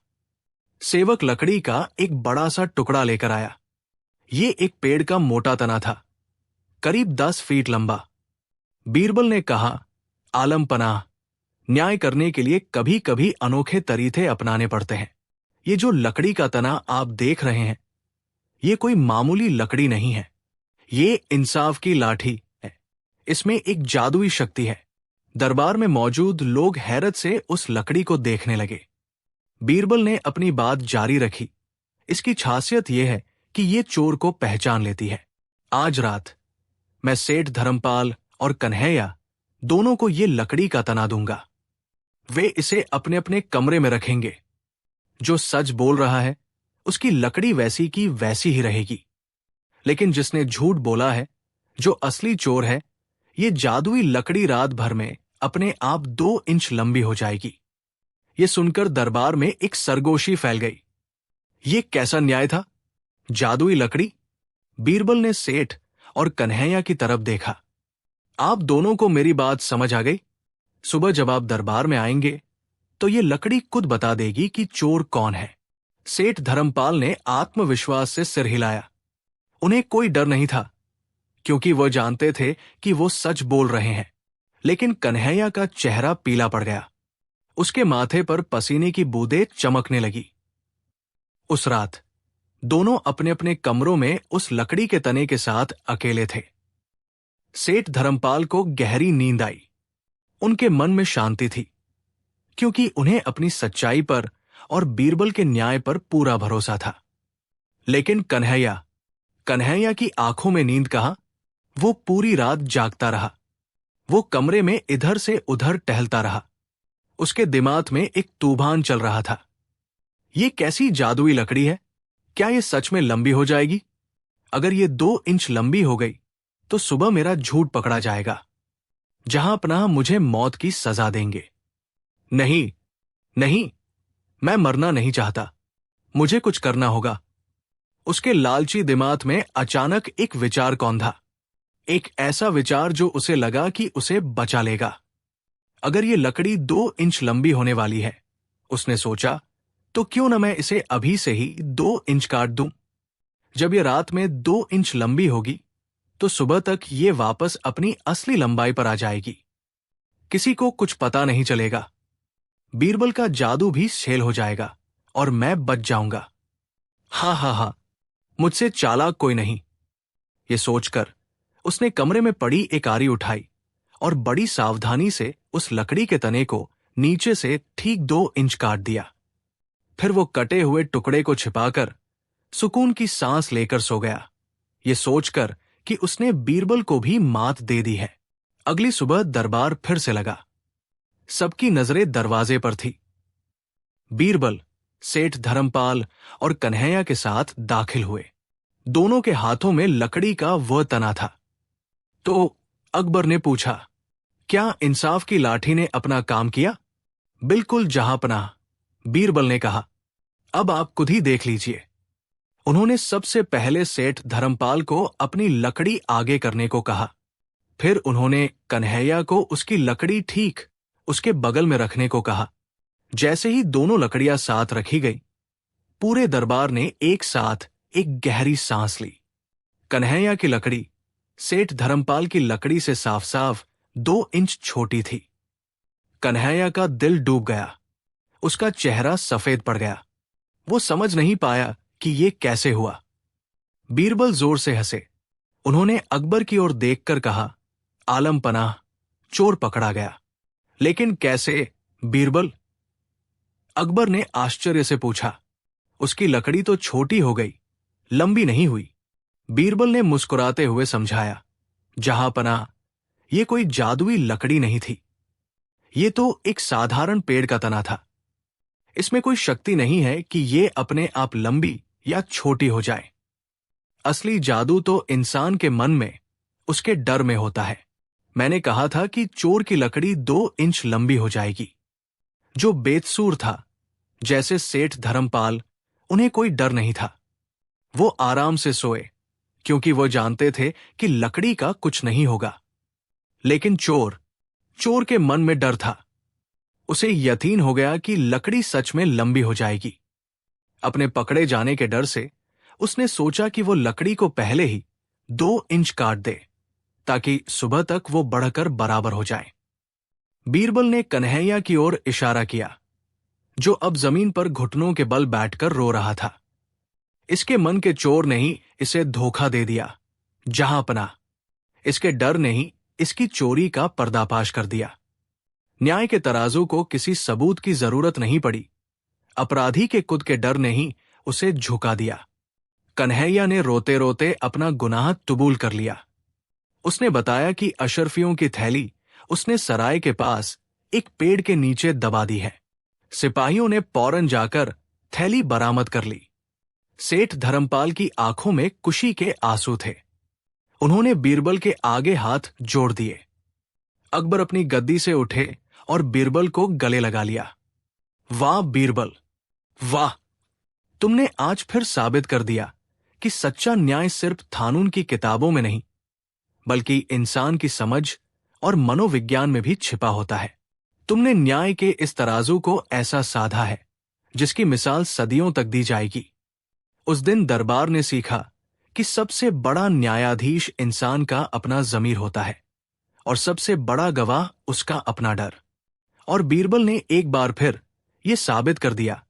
सेवक लकड़ी का एक बड़ा सा टुकड़ा लेकर आया। ये एक पेड़ का मोटा तना था, करीब 10 फीट लंबा। बीरबल ने कहा, आलम पनाह, न्याय करने के लिए कभी कभी अनोखे तरीके अपनाने पड़ते हैं। ये जो लकड़ी का तना आप देख रहे हैं, ये कोई मामूली लकड़ी नहीं है। ये इंसाफ की लाठी है। इसमें एक जादुई शक्ति है। दरबार में मौजूद लोग हैरत से उस लकड़ी को देखने लगे। बीरबल ने अपनी बात जारी रखी। इसकी खासियत यह है कि ये चोर को पहचान लेती है। आज रात मैं सेठ धर्मपाल और कन्हैया दोनों को ये लकड़ी का तना दूंगा। वे इसे अपने अपने कमरे में रखेंगे। जो सच बोल रहा है उसकी लकड़ी वैसी की वैसी ही रहेगी, लेकिन जिसने झूठ बोला है, जो असली चोर है, ये जादुई लकड़ी रात भर में अपने आप 2 इंच लंबी हो जाएगी। ये सुनकर दरबार में एक सरगोशी फैल गई। ये कैसा न्याय था? जादुई लकड़ी? बीरबल ने सेठ और कन्हैया की तरफ देखा। आप दोनों को मेरी बात समझ आ गई? सुबह जब आप दरबार में आएंगे तो ये लकड़ी खुद बता देगी कि चोर कौन है। सेठ धर्मपाल ने आत्मविश्वास से सिर हिलाया। उन्हें कोई डर नहीं था, क्योंकि वो जानते थे कि वो सच बोल रहे हैं। लेकिन कन्हैया का चेहरा पीला पड़ गया। उसके माथे पर पसीने की बूंदें चमकने लगी। उस रात दोनों अपने अपने कमरों में उस लकड़ी के तने के साथ अकेले थे। सेठ धर्मपाल को गहरी नींद आई। उनके मन में शांति थी, क्योंकि उन्हें अपनी सच्चाई पर और बीरबल के न्याय पर पूरा भरोसा था। लेकिन कन्हैया की आंखों में नींद कहाँ? वो पूरी रात जागता रहा। वो कमरे में इधर से उधर टहलता रहा। उसके दिमाग में एक तूफान चल रहा था। ये कैसी जादुई लकड़ी है? क्या ये सच में लंबी हो जाएगी? अगर ये 2 इंच लंबी हो गई तो सुबह मेरा झूठ पकड़ा जाएगा। जहां अपना मुझे मौत की सजा देंगे। नहीं नहीं, मैं मरना नहीं चाहता। मुझे कुछ करना होगा। उसके लालची दिमाग में अचानक एक विचार कौंधा। एक ऐसा विचार जो उसे लगा कि उसे बचा लेगा। अगर ये लकड़ी 2 इंच लंबी होने वाली है, उसने सोचा, तो क्यों न मैं इसे अभी से ही 2 इंच काट दूं। जब ये रात में 2 इंच लंबी होगी तो सुबह तक ये वापस अपनी असली लंबाई पर आ जाएगी। किसी को कुछ पता नहीं चलेगा। बीरबल का जादू भी छेल हो जाएगा और मैं बच जाऊंगा। हा, मुझसे चालाक कोई नहीं। ये सोचकर उसने कमरे में पड़ी एक आरी उठाई और बड़ी सावधानी से उस लकड़ी के तने को नीचे से ठीक 2 इंच काट दिया। फिर वो कटे हुए टुकड़े को छिपाकर सुकून की सांस लेकर सो गया, ये सोचकर कि उसने बीरबल को भी मात दे दी है। अगली सुबह दरबार फिर से लगा। सबकी नजरें दरवाजे पर थी। बीरबल, सेठ धर्मपाल और कन्हैया के साथ दाखिल हुए। दोनों के हाथों में लकड़ी का वह तना था। तो अकबर ने पूछा, क्या इंसाफ की लाठी ने अपना काम किया? बिल्कुल जहांपनाह, बीरबल ने कहा। अब आप खुद ही देख लीजिए। उन्होंने सबसे पहले सेठ धर्मपाल को अपनी लकड़ी आगे करने को कहा। फिर उन्होंने कन्हैया को उसकी लकड़ी ठीक उसके बगल में रखने को कहा। जैसे ही दोनों लकड़ियां साथ रखी गई, पूरे दरबार ने एक साथ एक गहरी सांस ली। कन्हैया की लकड़ी सेठ धर्मपाल की लकड़ी से साफ साफ 2 इंच छोटी थी। कन्हैया का दिल डूब गया। उसका चेहरा सफेद पड़ गया। वो समझ नहीं पाया कि ये कैसे हुआ। बीरबल जोर से हंसे। उन्होंने अकबर की ओर देखकर कहा, आलम पनाह, चोर पकड़ा गया। लेकिन कैसे, बीरबल? अकबर ने आश्चर्य से पूछा। उसकी लकड़ी तो छोटी हो गई, लंबी नहीं हुई। बीरबल ने मुस्कुराते हुए समझाया, जहांपनाह, ये कोई जादुई लकड़ी नहीं थी। ये तो एक साधारण पेड़ का तना था। इसमें कोई शक्ति नहीं है कि ये अपने आप लंबी या छोटी हो जाए। असली जादू तो इंसान के मन में, उसके डर में होता है। मैंने कहा था कि चोर की लकड़ी 2 इंच लंबी हो जाएगी। जो बेकसूर था, जैसे सेठ धर्मपाल, उन्हें कोई डर नहीं था। वो आराम से सोए, क्योंकि वो जानते थे कि लकड़ी का कुछ नहीं होगा। लेकिन चोर के मन में डर था। उसे यकीन हो गया कि लकड़ी सच में लंबी हो जाएगी। अपने पकड़े जाने के डर से उसने सोचा कि वो लकड़ी को पहले ही 2 इंच काट दे, ताकि सुबह तक वो बढ़कर बराबर हो जाए। बीरबल ने कन्हैया की ओर इशारा किया, जो अब जमीन पर घुटनों के बल बैठकर रो रहा था। इसके मन के चोर ने ही इसे धोखा दे दिया। जहांपनाह, इसके डर ने ही इसकी चोरी का पर्दाफाश कर दिया। न्याय के तराजू को किसी सबूत की जरूरत नहीं पड़ी, अपराधी के खुद के डर ने ही उसे झुका दिया। कन्हैया ने रोते रोते अपना गुनाह कबूल कर लिया। उसने बताया कि अशरफियों की थैली उसने सराय के पास एक पेड़ के नीचे दबा दी है। सिपाहियों ने फौरन जाकर थैली बरामद कर ली। सेठ धर्मपाल की आंखों में खुशी के आंसू थे। उन्होंने बीरबल के आगे हाथ जोड़ दिए। अकबर अपनी गद्दी से उठे और बीरबल को गले लगा लिया। वाह बीरबल, वाह! तुमने आज फिर साबित कर दिया कि सच्चा न्याय सिर्फ कानून की किताबों में नहीं, बल्कि इंसान की समझ और मनोविज्ञान में भी छिपा होता है। तुमने न्याय के इस तराजू को ऐसा साधा है जिसकी मिसाल सदियों तक दी जाएगी। उस दिन दरबार ने सीखा कि सबसे बड़ा न्यायाधीश इंसान का अपना ज़मीर होता है और सबसे बड़ा गवाह उसका अपना डर। और बीरबल ने एक बार फिर यह साबित कर दिया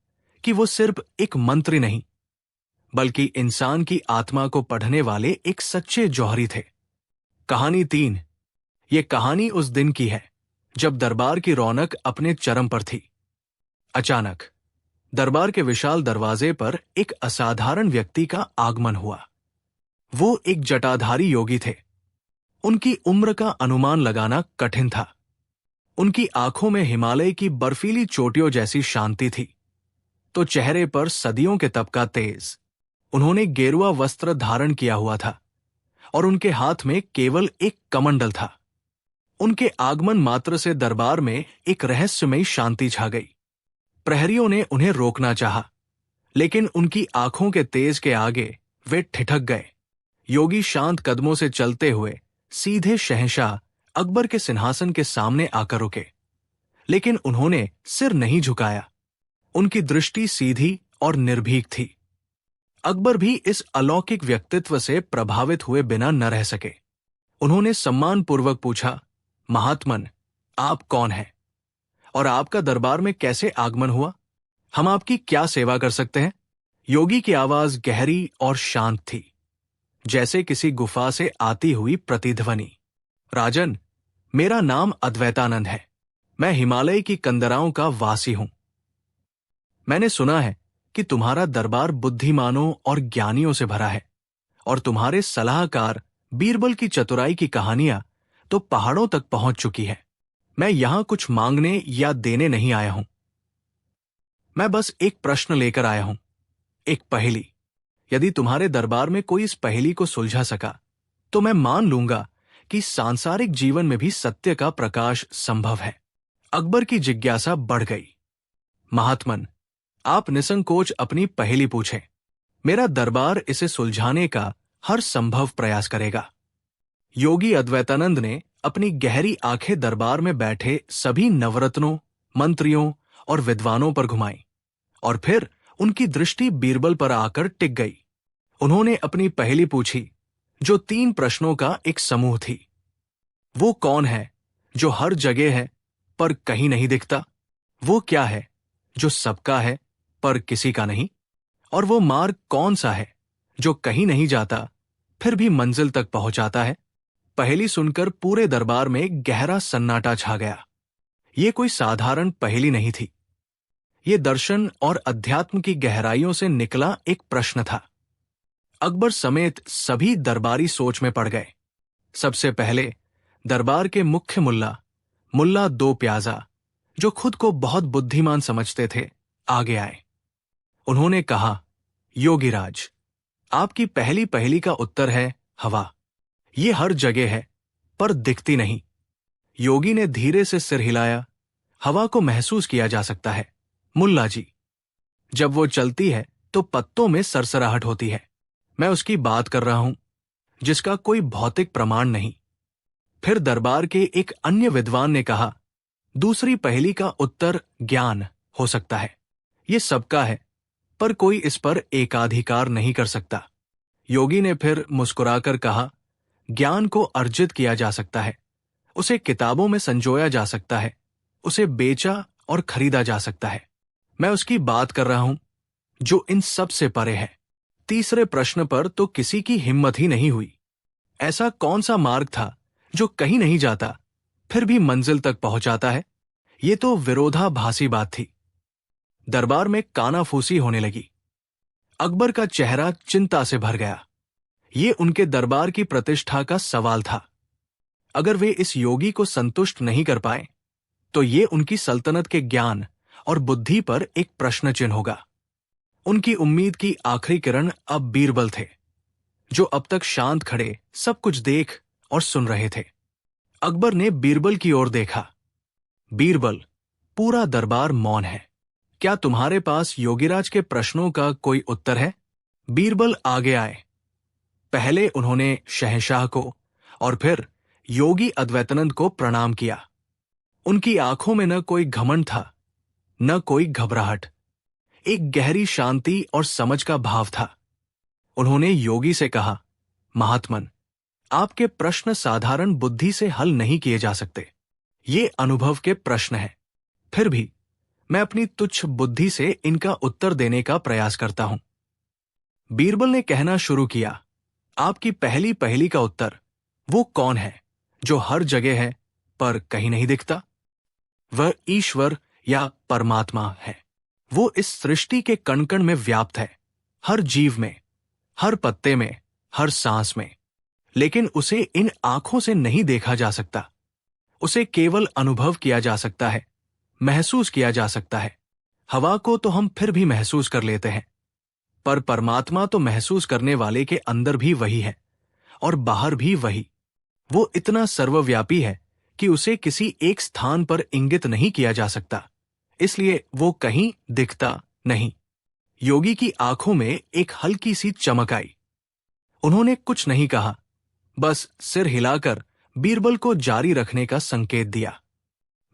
कि वो सिर्फ एक मंत्री नहीं, बल्कि इंसान की आत्मा को पढ़ने वाले एक सच्चे जौहरी थे। कहानी 3। ये कहानी उस दिन की है जब दरबार की रौनक अपने चरम पर थी। अचानक दरबार के विशाल दरवाजे पर एक असाधारण व्यक्ति का आगमन हुआ। वो एक जटाधारी योगी थे। उनकी उम्र का अनुमान लगाना कठिन था। उनकी आंखों में हिमालय की बर्फीली चोटियों जैसी शांति थी, तो चेहरे पर सदियों के तप का तेज। उन्होंने गेरुआ वस्त्र धारण किया हुआ था और उनके हाथ में केवल एक कमंडल था। उनके आगमन मात्र से दरबार में एक रहस्यमयी शांति छा गई। प्रहरियों ने उन्हें रोकना चाहा, लेकिन उनकी आंखों के तेज के आगे वे ठिठक गए। योगी शांत कदमों से चलते हुए सीधे शहंशाह अकबर के सिंहासन के सामने आकर रुके, लेकिन उन्होंने सिर नहीं झुकाया। उनकी दृष्टि सीधी और निर्भीक थी। अकबर भी इस अलौकिक व्यक्तित्व से प्रभावित हुए बिना न रह सके। उन्होंने सम्मानपूर्वक पूछा, महात्मन, आप कौन हैं और आपका दरबार में कैसे आगमन हुआ? हम आपकी क्या सेवा कर सकते हैं? योगी की आवाज गहरी और शांत थी, जैसे किसी गुफा से आती हुई प्रतिध्वनि। राजन, मेरा नाम अद्वैतानंद है। मैं हिमालय की कंदराओं का वासी हूं। मैंने सुना है कि तुम्हारा दरबार बुद्धिमानों और ज्ञानियों से भरा है और तुम्हारे सलाहकार बीरबल की चतुराई की कहानियां तो पहाड़ों तक पहुंच चुकी है। मैं यहां कुछ मांगने या देने नहीं आया हूं। मैं बस एक प्रश्न लेकर आया हूं, एक पहेली। यदि तुम्हारे दरबार में कोई इस पहेली को सुलझा सका तो मैं मान लूंगा कि सांसारिक जीवन में भी सत्य का प्रकाश संभव है। अकबर की जिज्ञासा बढ़ गई। महात्मन, आप निसंकोच अपनी पहेली पूछें। मेरा दरबार इसे सुलझाने का हर संभव प्रयास करेगा। योगी अद्वैतानंद ने अपनी गहरी आंखें दरबार में बैठे सभी नवरत्नों, मंत्रियों और विद्वानों पर घुमाई और फिर उनकी दृष्टि बीरबल पर आकर टिक गई। उन्होंने अपनी पहेली पूछी, जो 3 प्रश्नों का एक समूह थी। वो कौन है जो हर जगह है पर कहीं नहीं दिखता? वो क्या है जो सबका है पर किसी का नहीं? और वो मार्ग कौन सा है जो कहीं नहीं जाता फिर भी मंजिल तक पहुंचाता है? पहेली सुनकर पूरे दरबार में गहरा सन्नाटा छा गया। ये कोई साधारण पहेली नहीं थी। ये दर्शन और अध्यात्म की गहराइयों से निकला एक प्रश्न था। अकबर समेत सभी दरबारी सोच में पड़ गए। सबसे पहले दरबार के मुख्य मुल्ला 2 प्याजा, जो खुद को बहुत बुद्धिमान समझते थे, आगे आए। उन्होंने कहा, योगीराज, आपकी पहली पहेली का उत्तर है हवा। ये हर जगह है पर दिखती नहीं। योगी ने धीरे से सिर हिलाया। हवा को महसूस किया जा सकता है मुल्ला जी। जब वो चलती है तो पत्तों में सरसराहट होती है। मैं उसकी बात कर रहा हूं, जिसका कोई भौतिक प्रमाण नहीं। फिर दरबार के एक अन्य विद्वान ने कहा, दूसरी पहेली का उत्तर ज्ञान हो सकता है। ये सबका है पर कोई इस पर एकाधिकार नहीं कर सकता। योगी ने फिर मुस्कुराकर कहा, ज्ञान को अर्जित किया जा सकता है, उसे किताबों में संजोया जा सकता है, उसे बेचा और खरीदा जा सकता है। मैं उसकी बात कर रहा हूं जो इन सब से परे है। तीसरे प्रश्न पर तो किसी की हिम्मत ही नहीं हुई। ऐसा कौन सा मार्ग था जो कहीं नहीं जाता फिर भी मंजिल तक पहुंचाता है। ये तो विरोधाभासी बात थी। दरबार में कानाफूसी होने लगी। अकबर का चेहरा चिंता से भर गया। ये उनके दरबार की प्रतिष्ठा का सवाल था। अगर वे इस योगी को संतुष्ट नहीं कर पाए तो ये उनकी सल्तनत के ज्ञान और बुद्धि पर एक प्रश्न चिन्ह होगा। उनकी उम्मीद की आखिरी किरण अब बीरबल थे, जो अब तक शांत खड़े सब कुछ देख और सुन रहे थे। अकबर ने बीरबल की ओर देखा। बीरबल, पूरा दरबार मौन है। क्या तुम्हारे पास योगीराज के प्रश्नों का कोई उत्तर है? बीरबल आगे आए। पहले उन्होंने शहंशाह को और फिर योगी अद्वैतानंद को प्रणाम किया। उनकी आंखों में न कोई घमंड था, न कोई घबराहट। एक गहरी शांति और समझ का भाव था। उन्होंने योगी से कहा, महात्मन, आपके प्रश्न साधारण बुद्धि से हल नहीं किए जा सकते। ये अनुभव के प्रश्न हैं। फिर भी मैं अपनी तुच्छ बुद्धि से इनका उत्तर देने का प्रयास करता हूं। बीरबल ने कहना शुरू किया, आपकी पहली पहेली का उत्तर, वो कौन है जो हर जगह है पर कहीं नहीं दिखता? वह ईश्वर या परमात्मा है। वो इस सृष्टि के कण कण में व्याप्त है, हर जीव में, हर पत्ते में, हर सांस में। लेकिन उसे इन आंखों से नहीं देखा जा सकता। उसे केवल अनुभव किया जा सकता है, महसूस किया जा सकता है। हवा को तो हम फिर भी महसूस कर लेते हैं, पर परमात्मा तो महसूस करने वाले के अंदर भी वही है और बाहर भी वही। वो इतना सर्वव्यापी है कि उसे किसी एक स्थान पर इंगित नहीं किया जा सकता, इसलिए वो कहीं दिखता नहीं। योगी की आंखों में एक हल्की सी चमक आई। उन्होंने कुछ नहीं कहा, बस सिर हिलाकर बीरबल को जारी रखने का संकेत दिया।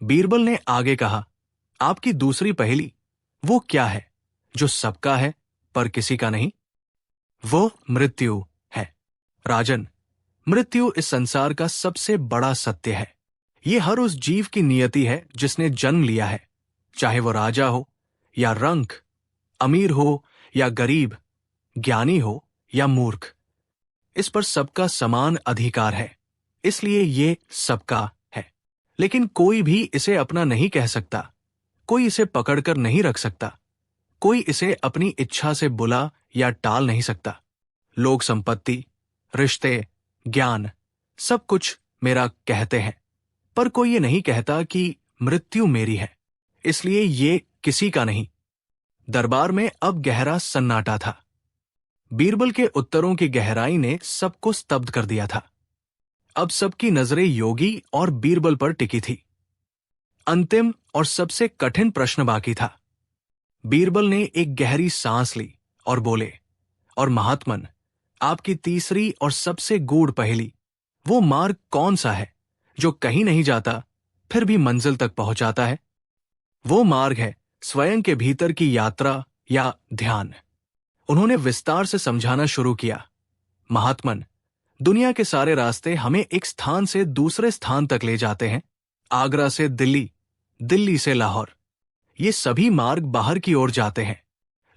बीरबल ने आगे कहा, आपकी दूसरी पहेली, वो क्या है जो सबका है पर किसी का नहीं? वो मृत्यु है। राजन, मृत्यु इस संसार का सबसे बड़ा सत्य है। ये हर उस जीव की नियति है जिसने जन्म लिया है, चाहे वो राजा हो या रंक, अमीर हो या गरीब, ज्ञानी हो या मूर्ख। इस पर सबका समान अधिकार है, इसलिए ये सबका है। लेकिन कोई भी इसे अपना नहीं कह सकता, कोई इसे पकड़कर नहीं रख सकता, कोई इसे अपनी इच्छा से बुला या टाल नहीं सकता। लोग संपत्ति, रिश्ते, ज्ञान, सब कुछ मेरा कहते हैं, पर कोई ये नहीं कहता कि मृत्यु मेरी है, इसलिए ये किसी का नहीं। दरबार में अब गहरा सन्नाटा था। बीरबल के उत्तरों की गहराई ने सबको स्तब्ध कर दिया था। अब सबकी नजरें योगी और बीरबल पर टिकी थी। अंतिम और सबसे कठिन प्रश्न बाकी था। बीरबल ने एक गहरी सांस ली और बोले, और महात्मन, आपकी तीसरी और सबसे गूढ़ पहेली, वो मार्ग कौन सा है जो कहीं नहीं जाता फिर भी मंजिल तक पहुंचाता है? वो मार्ग है स्वयं के भीतर की यात्रा या ध्यान। उन्होंने विस्तार से समझाना शुरू किया। महात्मन, दुनिया के सारे रास्ते हमें एक स्थान से दूसरे स्थान तक ले जाते हैं। आगरा से दिल्ली, दिल्ली से लाहौर, ये सभी मार्ग बाहर की ओर जाते हैं।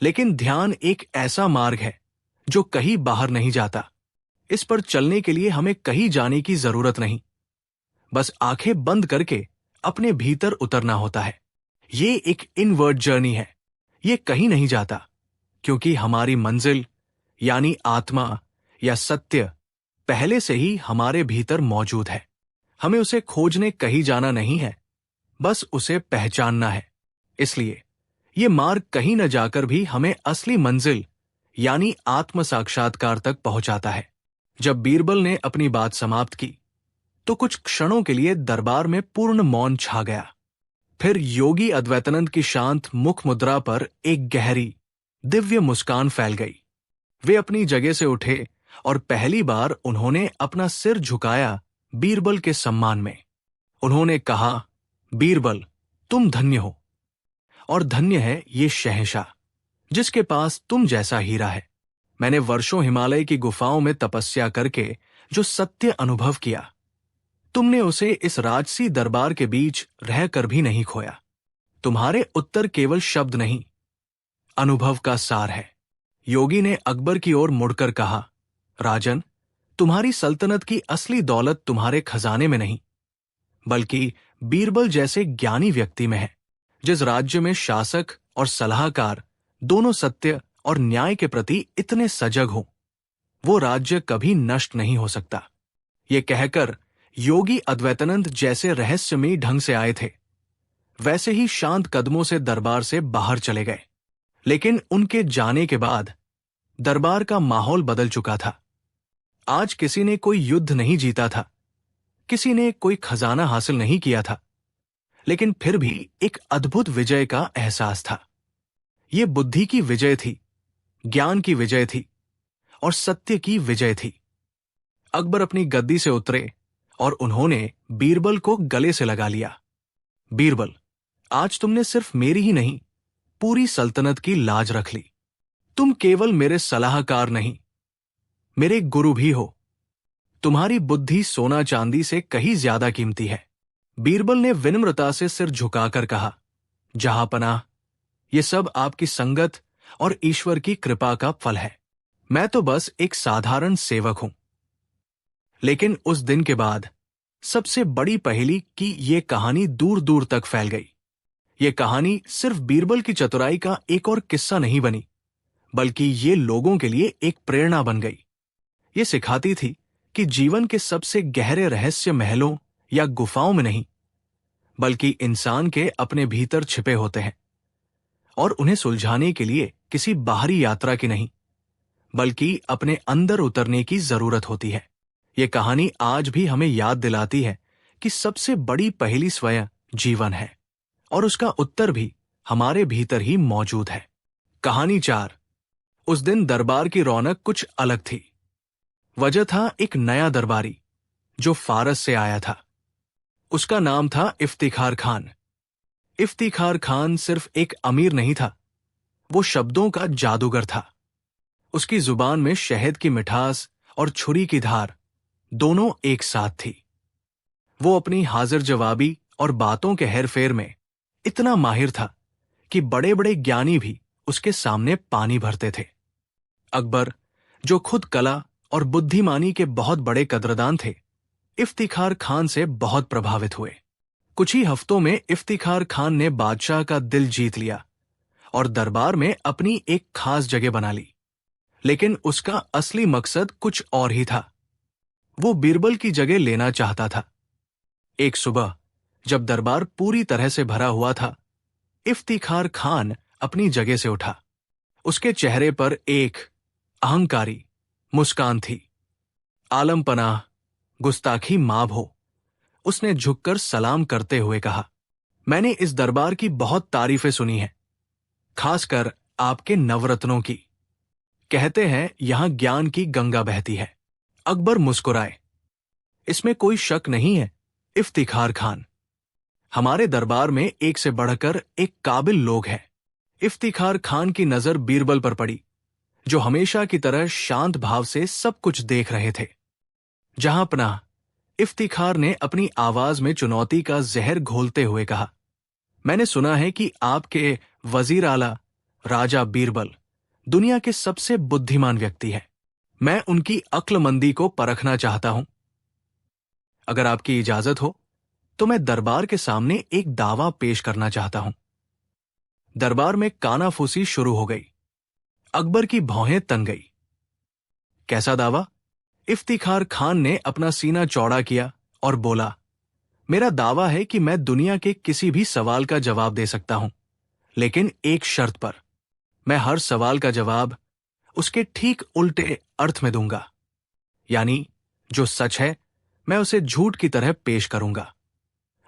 लेकिन ध्यान एक ऐसा मार्ग है जो कहीं बाहर नहीं जाता। इस पर चलने के लिए हमें कहीं जाने की जरूरत नहीं, बस आंखें बंद करके अपने भीतर उतरना होता है। ये एक इनवर्ड जर्नी है। ये कहीं नहीं जाता, क्योंकि हमारी मंजिल यानी आत्मा या सत्य पहले से ही हमारे भीतर मौजूद है। हमें उसे खोजने कहीं जाना नहीं है, बस उसे पहचानना है। इसलिए ये मार्ग कहीं न जाकर भी हमें असली मंजिल यानी आत्म साक्षात्कार तक पहुंचाता है। जब बीरबल ने अपनी बात समाप्त की तो कुछ क्षणों के लिए दरबार में पूर्ण मौन छा गया। फिर योगी अद्वैतानंद की शांत मुख मुद्रा पर एक गहरी, दिव्य मुस्कान फैल गई। वे अपनी जगह से उठे और पहली बार उन्होंने अपना सिर झुकाया बीरबल के सम्मान में। उन्होंने कहा, बीरबल, तुम धन्य हो, और धन्य है ये शहंशाह जिसके पास तुम जैसा हीरा है। मैंने वर्षों हिमालय की गुफाओं में तपस्या करके जो सत्य अनुभव किया, तुमने उसे इस राजसी दरबार के बीच रहकर भी नहीं खोया। तुम्हारे उत्तर केवल शब्द नहीं, अनुभव का सार है। योगी ने अकबर की ओर मुड़कर कहा, राजन, तुम्हारी सल्तनत की असली दौलत तुम्हारे खजाने में नहीं, बल्कि बीरबल जैसे ज्ञानी व्यक्ति में है, जिस राज्य में शासक और सलाहकार दोनों सत्य और न्याय के प्रति इतने सजग हों, वो राज्य कभी नष्ट नहीं हो सकता। ये कहकर योगी अद्वैतानंद जैसे रहस्यमयी ढंग से आए थे, वैसे ही शांत कदमों से दरबार से बाहर चले गए। लेकिन उनके जाने के बाद दरबार का माहौल बदल चुका था। आज किसी ने कोई युद्ध नहीं जीता था, किसी ने कोई खजाना हासिल नहीं किया था, लेकिन फिर भी एक अद्भुत विजय का एहसास था। ये बुद्धि की विजय थी, ज्ञान की विजय थी और सत्य की विजय थी। अकबर अपनी गद्दी से उतरे और उन्होंने बीरबल को गले से लगा लिया। बीरबल, आज तुमने सिर्फ मेरी ही नहीं, पूरी सल्तनत की लाज रख ली। तुम केवल मेरे सलाहकार नहीं, मेरे गुरु भी हो। तुम्हारी बुद्धि सोना चांदी से कहीं ज्यादा कीमती है। बीरबल ने विनम्रता से सिर झुकाकर कहा, जहांपनाह, ये सब आपकी संगत और ईश्वर की कृपा का फल है। मैं तो बस एक साधारण सेवक हूं। लेकिन उस दिन के बाद सबसे बड़ी पहेली की ये कहानी दूर दूर तक फैल गई। ये कहानी सिर्फ बीरबल की चतुराई का एक और किस्सा नहीं बनी, बल्कि ये लोगों के लिए एक प्रेरणा बन गई। ये सिखाती थी कि जीवन के सबसे गहरे रहस्य महलों या गुफाओं में नहीं, बल्कि इंसान के अपने भीतर छिपे होते हैं, और उन्हें सुलझाने के लिए किसी बाहरी यात्रा की नहीं, बल्कि अपने अंदर उतरने की जरूरत होती है। ये कहानी आज भी हमें याद दिलाती है कि सबसे बड़ी पहेली स्वयं जीवन है, और उसका उत्तर भी हमारे भीतर ही मौजूद है। कहानी 4। उस दिन दरबार की रौनक कुछ अलग थी। वजह था एक नया दरबारी जो फारस से आया था। उसका नाम था इफ्तिखार खान। इफ्तिखार खान सिर्फ एक अमीर नहीं था, वो शब्दों का जादूगर था। उसकी जुबान में शहद की मिठास और छुरी की धार दोनों एक साथ थी। वो अपनी हाजिर जवाबी और बातों के हेरफेर में इतना माहिर था कि बड़े बड़े ज्ञानी भी उसके सामने पानी भरते थे। अकबर, जो खुद कला और बुद्धिमानी के बहुत बड़े कदरदान थे, इफ्तिखार खान से बहुत प्रभावित हुए। कुछ ही हफ्तों में इफ्तिखार खान ने बादशाह का दिल जीत लिया और दरबार में अपनी एक खास जगह बना ली। लेकिन उसका असली मकसद कुछ और ही था। वो बीरबल की जगह लेना चाहता था। एक सुबह जब दरबार पूरी तरह से भरा हुआ था, इफ्तिखार खान अपनी जगह से उठा। उसके चेहरे पर एक अहंकारी मुस्कान थी। आलम पनाह, गुस्ताखी माफ हो, उसने झुककर सलाम करते हुए कहा। मैंने इस दरबार की बहुत तारीफें सुनी हैं, खासकर आपके नवरत्नों की। कहते हैं यहां ज्ञान की गंगा बहती है। अकबर मुस्कुराए। इसमें कोई शक नहीं है इफ्तिखार खान, हमारे दरबार में एक से बढ़कर एक काबिल लोग हैं। इफ्तिखार खान की नजर बीरबल पर पड़ी, जो हमेशा की तरह शांत भाव से सब कुछ देख रहे थे। जहांपनाह, इफ्तिखार ने अपनी आवाज में चुनौती का जहर घोलते हुए कहा, मैंने सुना है कि आपके वजीर आला राजा बीरबल दुनिया के सबसे बुद्धिमान व्यक्ति हैं। मैं उनकी अक्लमंदी को परखना चाहता हूं। अगर आपकी इजाजत हो तो मैं दरबार के सामने एक दावा पेश करना चाहता हूं। दरबार में कानाफूसी शुरू हो गई। अकबर की भौहें तन गई। कैसा दावा? इफ्तिखार खान ने अपना सीना चौड़ा किया और बोला, मेरा दावा है कि मैं दुनिया के किसी भी सवाल का जवाब दे सकता हूं, लेकिन एक शर्त पर। मैं हर सवाल का जवाब उसके ठीक उल्टे अर्थ में दूंगा। यानी जो सच है मैं उसे झूठ की तरह पेश करूंगा,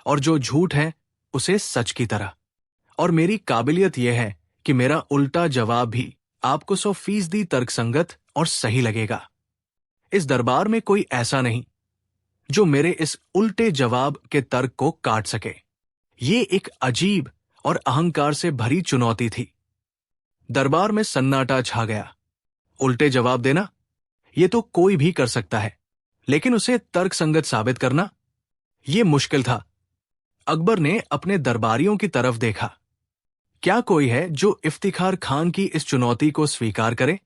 और जो झूठ है उसे सच की तरह। और मेरी काबिलियत यह है कि मेरा उल्टा जवाब भी आपको 100% तर्कसंगत और सही लगेगा। इस दरबार में कोई ऐसा नहीं जो मेरे इस उल्टे जवाब के तर्क को काट सके। ये एक अजीब और अहंकार से भरी चुनौती थी। दरबार में सन्नाटा छा गया। उल्टे जवाब देना, ये तो कोई भी कर सकता है, लेकिन उसे तर्कसंगत साबित करना, ये मुश्किल था। अकबर ने अपने दरबारियों की तरफ देखा। क्या कोई है जो इफ्तिखार खान की इस चुनौती को स्वीकार करे?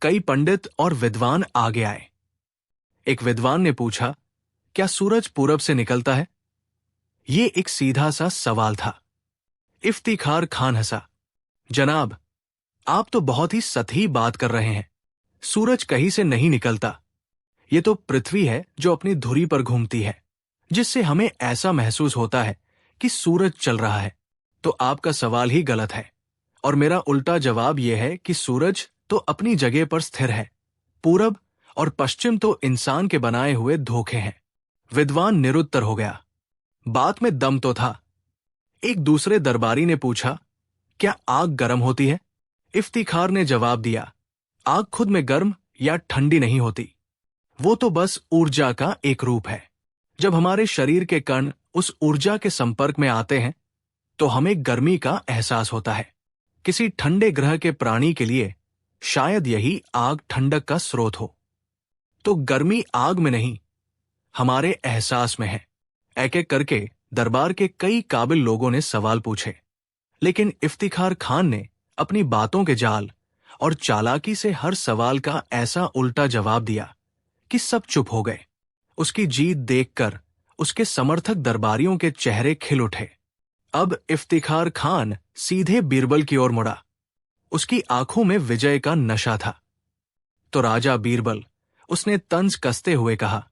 कई पंडित और विद्वान आगे आए। एक विद्वान ने पूछा, क्या सूरज पूरब से निकलता है? ये एक सीधा सा सवाल था। इफ्तिखार खान हंसा। जनाब, आप तो बहुत ही सतही बात कर रहे हैं। सूरज कहीं से नहीं निकलता। ये तो पृथ्वी है जो अपनी धुरी पर घूमती है, जिससे हमें ऐसा महसूस होता है कि सूरज चल रहा है। तो आपका सवाल ही गलत है, और मेरा उल्टा जवाब यह है कि सूरज तो अपनी जगह पर स्थिर है। पूरब और पश्चिम तो इंसान के बनाए हुए धोखे हैं। विद्वान निरुत्तर हो गया। बात में दम तो था। एक दूसरे दरबारी ने पूछा, क्या आग गर्म होती है? इफ्तिखार ने जवाब दिया, आग खुद में गर्म या ठंडी नहीं होती। वो तो बस ऊर्जा का एक रूप है। जब हमारे शरीर के कण उस ऊर्जा के संपर्क में आते हैं तो हमें गर्मी का एहसास होता है। किसी ठंडे ग्रह के प्राणी के लिए शायद यही आग ठंडक का स्रोत हो। तो गर्मी आग में नहीं, हमारे एहसास में है। एक एक करके दरबार के कई काबिल लोगों ने सवाल पूछे, लेकिन इफ्तिखार खान ने अपनी बातों के जाल और चालाकी से हर सवाल का ऐसा उल्टा जवाब दिया कि सब चुप हो गए। उसकी जीत देखकर उसके समर्थक दरबारियों के चेहरे खिल उठे। अब इफ्तिखार खान सीधे बीरबल की ओर मुड़ा। उसकी आंखों में विजय का नशा था। तो राजा बीरबल, उसने तंज कसते हुए कहा,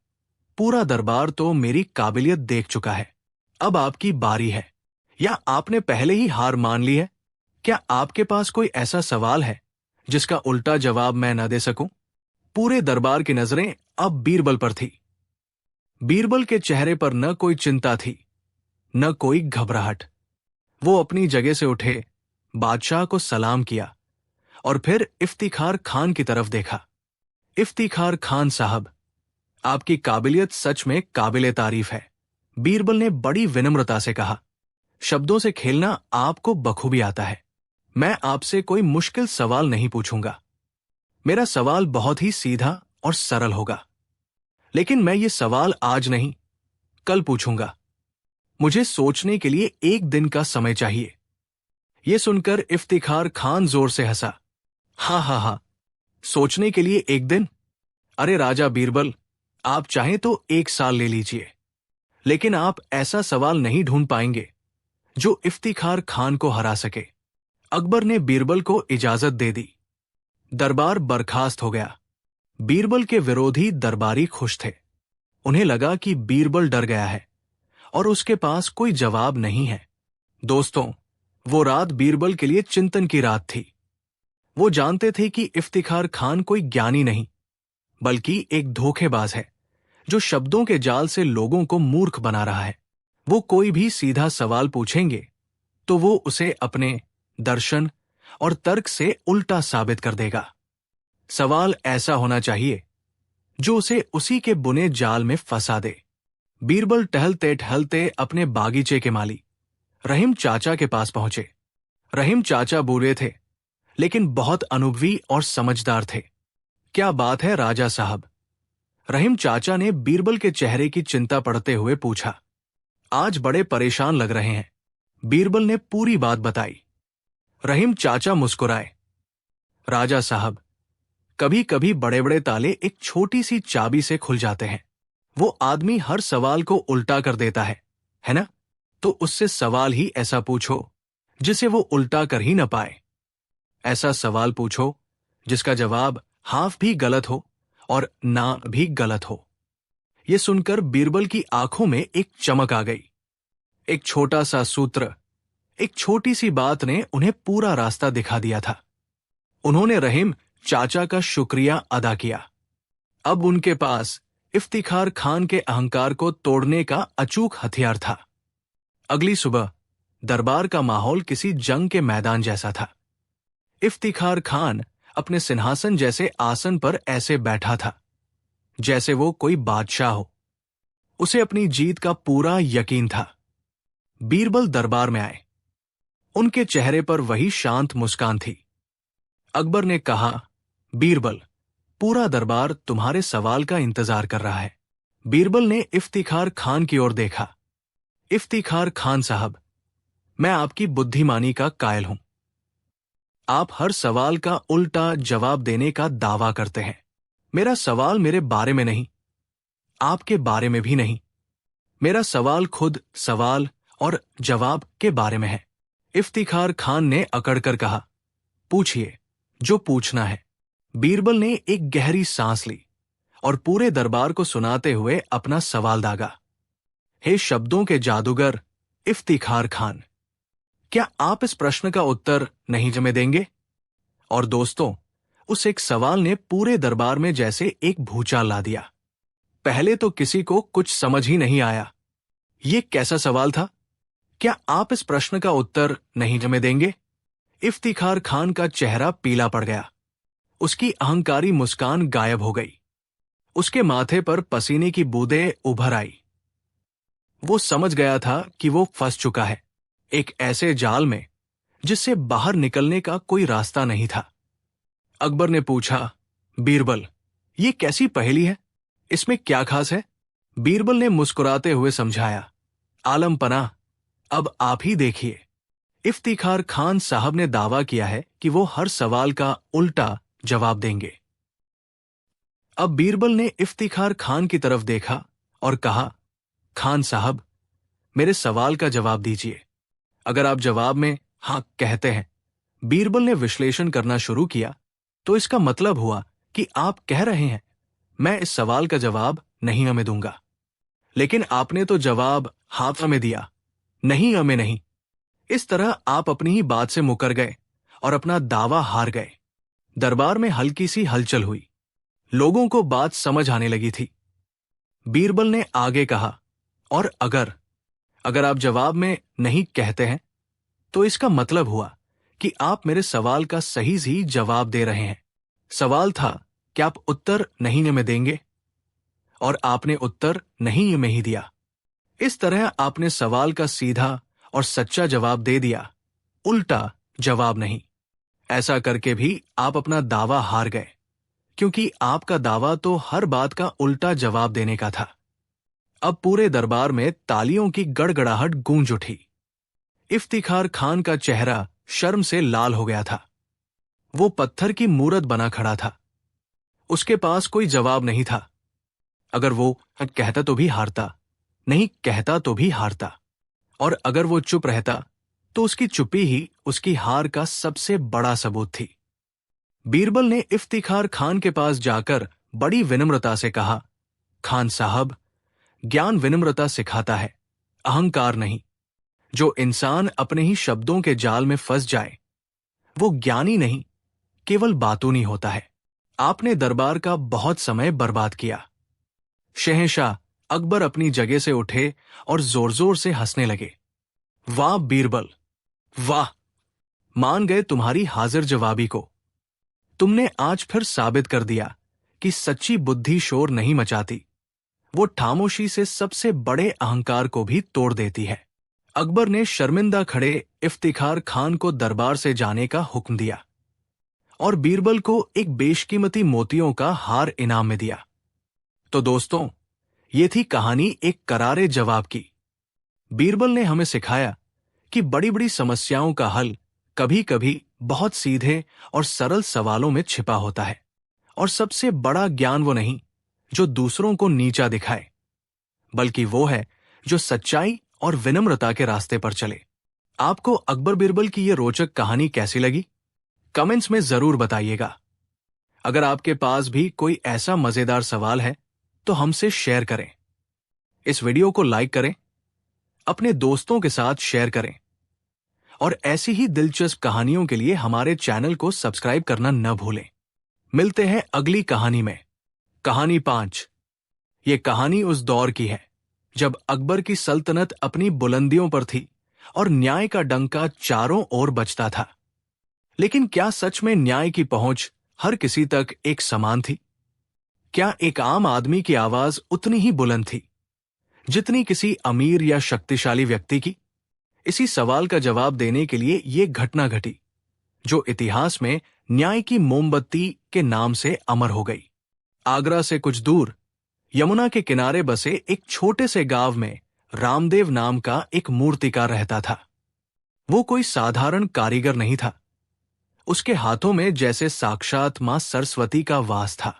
पूरा दरबार तो मेरी काबिलियत देख चुका है। अब आपकी बारी है। या आपने पहले ही हार मान ली है? क्या आपके पास कोई ऐसा सवाल है जिसका उल्टा जवाब मैं न दे सकूं? पूरे दरबार की नजरें अब बीरबल पर थी। बीरबल के चेहरे पर न कोई चिंता थी, न कोई घबराहट। वो अपनी जगह से उठे, बादशाह को सलाम किया और फिर इफ्तिखार खान की तरफ देखा। इफ्तिखार खान साहब, आपकी काबिलियत सच में काबिले तारीफ है। बीरबल ने बड़ी विनम्रता से कहा, शब्दों से खेलना आपको बखूबी आता है। मैं आपसे कोई मुश्किल सवाल नहीं पूछूंगा। मेरा सवाल बहुत ही सीधा और सरल होगा। लेकिन मैं ये सवाल आज नहीं, कल पूछूंगा। मुझे सोचने के लिए एक दिन का समय चाहिए। ये सुनकर इफ्तिखार खान जोर से हंसा। हा हा हा, सोचने के लिए एक दिन? अरे राजा बीरबल, आप चाहें तो 1 साल ले लीजिए, लेकिन आप ऐसा सवाल नहीं ढूंढ पाएंगे जो इफ्तिखार खान को हरा सके। अकबर ने बीरबल को इजाजत दे दी। दरबार बर्खास्त हो गया। बीरबल के विरोधी दरबारी खुश थे। उन्हें लगा कि बीरबल डर गया है और उसके पास कोई जवाब नहीं है। दोस्तों, वो रात बीरबल के लिए चिंतन की रात थी। वो जानते थे कि इफ्तिखार खान कोई ज्ञानी नहीं, बल्कि एक धोखेबाज है जो शब्दों के जाल से लोगों को मूर्ख बना रहा है। वो कोई भी सीधा सवाल पूछेंगे तो वो उसे अपने दर्शन और तर्क से उल्टा साबित कर देगा। सवाल ऐसा होना चाहिए जो उसे उसी के बुने जाल में फंसा दे। बीरबल टहलते टहलते अपने बागीचे के माली रहीम चाचा के पास पहुंचे। रहीम चाचा बूढ़े थे, लेकिन बहुत अनुभवी और समझदार थे। क्या बात है राजा साहब? रहीम चाचा ने बीरबल के चेहरे की चिंता पड़ते हुए पूछा। आज बड़े परेशान लग रहे हैं। बीरबल ने पूरी बात बताई। रहीम चाचा मुस्कुराए। राजा साहब, कभी कभी बड़े बड़े ताले एक छोटी सी चाबी से खुल जाते हैं। वो आदमी हर सवाल को उल्टा कर देता है ना? तो उससे सवाल ही ऐसा पूछो जिसे वो उल्टा कर ही न पाए। ऐसा सवाल पूछो जिसका जवाब हाफ भी गलत हो और ना भी गलत हो। ये सुनकर बीरबल की आंखों में एक चमक आ गई। एक छोटा सा सूत्र, एक छोटी सी बात ने उन्हें पूरा रास्ता दिखा दिया था। उन्होंने रहीम चाचा का शुक्रिया अदा किया। अब उनके पास इफ्तिखार खान के अहंकार को तोड़ने का अचूक हथियार था। अगली सुबह दरबार का माहौल किसी जंग के मैदान जैसा था। इफ्तिखार खान अपने सिंहासन जैसे आसन पर ऐसे बैठा था जैसे वो कोई बादशाह हो। उसे अपनी जीत का पूरा यकीन था। बीरबल दरबार में आए। उनके चेहरे पर वही शांत मुस्कान थी। अकबर ने कहा, बीरबल, पूरा दरबार तुम्हारे सवाल का इंतजार कर रहा है। बीरबल ने इफ्तिखार खान की ओर देखा। इफ्तिखार खान साहब, मैं आपकी बुद्धिमानी का कायल हूं। आप हर सवाल का उल्टा जवाब देने का दावा करते हैं। मेरा सवाल मेरे बारे में नहीं, आपके बारे में भी नहीं। मेरा सवाल खुद सवाल और जवाब के बारे में है। इफ्तिखार खान ने अकड़कर कहा, पूछिए जो पूछना है। बीरबल ने एक गहरी सांस ली और पूरे दरबार को सुनाते हुए अपना सवाल दागा। हे शब्दों के जादूगर इफ्तिखार खान, क्या आप इस प्रश्न का उत्तर नहीं जमे देंगे? और दोस्तों, उस एक सवाल ने पूरे दरबार में जैसे एक भूचाल ला दिया। पहले तो किसी को कुछ समझ ही नहीं आया। ये कैसा सवाल था? क्या आप इस प्रश्न का उत्तर नहीं जमे देंगे? इफ्तिखार खान का चेहरा पीला पड़ गया। उसकी अहंकारी मुस्कान गायब हो गई। उसके माथे पर पसीने की बूंदें उभर आई। वो समझ गया था कि वो फंस चुका है, एक ऐसे जाल में जिससे बाहर निकलने का कोई रास्ता नहीं था। अकबर ने पूछा, बीरबल, ये कैसी पहेली है? इसमें क्या खास है? बीरबल ने मुस्कुराते हुए समझाया, आलम पनाह, अब आप ही देखिए। इफ्तिखार खान साहब ने दावा किया है कि वो हर सवाल का उल्टा जवाब देंगे। अब बीरबल ने इफ्तिखार खान की तरफ देखा और कहा, खान साहब, मेरे सवाल का जवाब दीजिए। अगर आप जवाब में हाँ कहते हैं, बीरबल ने विश्लेषण करना शुरू किया, तो इसका मतलब हुआ कि आप कह रहे हैं मैं इस सवाल का जवाब नहीं हमें दूंगा। लेकिन आपने तो जवाब हाथ में दिया, नहीं हमें नहीं। इस तरह आप अपनी ही बात से मुकर गए और अपना दावा हार गए। दरबार में हल्की सी हलचल हुई। लोगों को बात समझ आने लगी थी। बीरबल ने आगे कहा, और अगर आप जवाब में नहीं कहते हैं, तो इसका मतलब हुआ कि आप मेरे सवाल का सही ही जवाब दे रहे हैं। सवाल था कि आप उत्तर नहीं में देंगे, और आपने उत्तर नहीं में ही दिया। इस तरह आपने सवाल का सीधा और सच्चा जवाब दे दिया, उल्टा जवाब नहीं। ऐसा करके भी आप अपना दावा हार गए, क्योंकि आपका दावा तो हर बात का उल्टा जवाब देने का था। अब पूरे दरबार में तालियों की गड़गड़ाहट गूंज उठी। इफ्तिखार खान का चेहरा शर्म से लाल हो गया था। वो पत्थर की मूरत बना खड़ा था। उसके पास कोई जवाब नहीं था। अगर वो कहता तो भी हारता, नहीं कहता तो भी हारता, और अगर वो चुप रहता तो उसकी चुप्पी ही उसकी हार का सबसे बड़ा सबूत थी। बीरबल ने इफ्तिखार खान के पास जाकर बड़ी विनम्रता से कहा, खान साहब, ज्ञान विनम्रता सिखाता है, अहंकार नहीं। जो इंसान अपने ही शब्दों के जाल में फंस जाए, वो ज्ञानी नहीं, केवल बातूनी होता है। आपने दरबार का बहुत समय बर्बाद किया। शहंशाह अकबर अपनी जगह से उठे और जोर जोर से हंसने लगे। वाह बीरबल, वाह! मान गए तुम्हारी हाजिर जवाबी को। तुमने आज फिर साबित कर दिया कि सच्ची बुद्धि शोर नहीं मचाती, वो खामोशी से सबसे बड़े अहंकार को भी तोड़ देती है। अकबर ने शर्मिंदा खड़े इफ्तिखार खान को दरबार से जाने का हुक्म दिया और बीरबल को एक बेशकीमती मोतियों का हार इनाम में दिया। तो दोस्तों, ये थी कहानी एक करारे जवाब की। बीरबल ने हमें सिखाया कि बड़ी बड़ी समस्याओं का हल कभी कभी बहुत सीधे और सरल सवालों में छिपा होता है, और सबसे बड़ा ज्ञान वो नहीं जो दूसरों को नीचा दिखाए, बल्कि वो है जो सच्चाई और विनम्रता के रास्ते पर चले। आपको अकबर बीरबल की ये रोचक कहानी कैसी लगी? कमेंट्स में जरूर बताइएगा। अगर आपके पास भी कोई ऐसा मजेदार सवाल है तो हमसे शेयर करें। इस वीडियो को लाइक करें, अपने दोस्तों के साथ शेयर करें, और ऐसी ही दिलचस्प कहानियों के लिए हमारे चैनल को सब्सक्राइब करना न भूलें। मिलते हैं अगली कहानी में। कहानी 5। ये कहानी उस दौर की है जब अकबर की सल्तनत अपनी बुलंदियों पर थी और न्याय का डंका चारों ओर बजता था। लेकिन क्या सच में न्याय की पहुंच हर किसी तक एक समान थी? क्या एक आम आदमी की आवाज उतनी ही बुलंद थी जितनी किसी अमीर या शक्तिशाली व्यक्ति की? इसी सवाल का जवाब देने के लिए ये घटना घटी जो इतिहास में न्याय की मोमबत्ती के नाम से अमर हो गई। आगरा से कुछ दूर यमुना के किनारे बसे एक छोटे से गांव में रामदेव नाम का एक मूर्तिकार रहता था। वो कोई साधारण कारीगर नहीं था। उसके हाथों में जैसे साक्षात मां सरस्वती का वास था।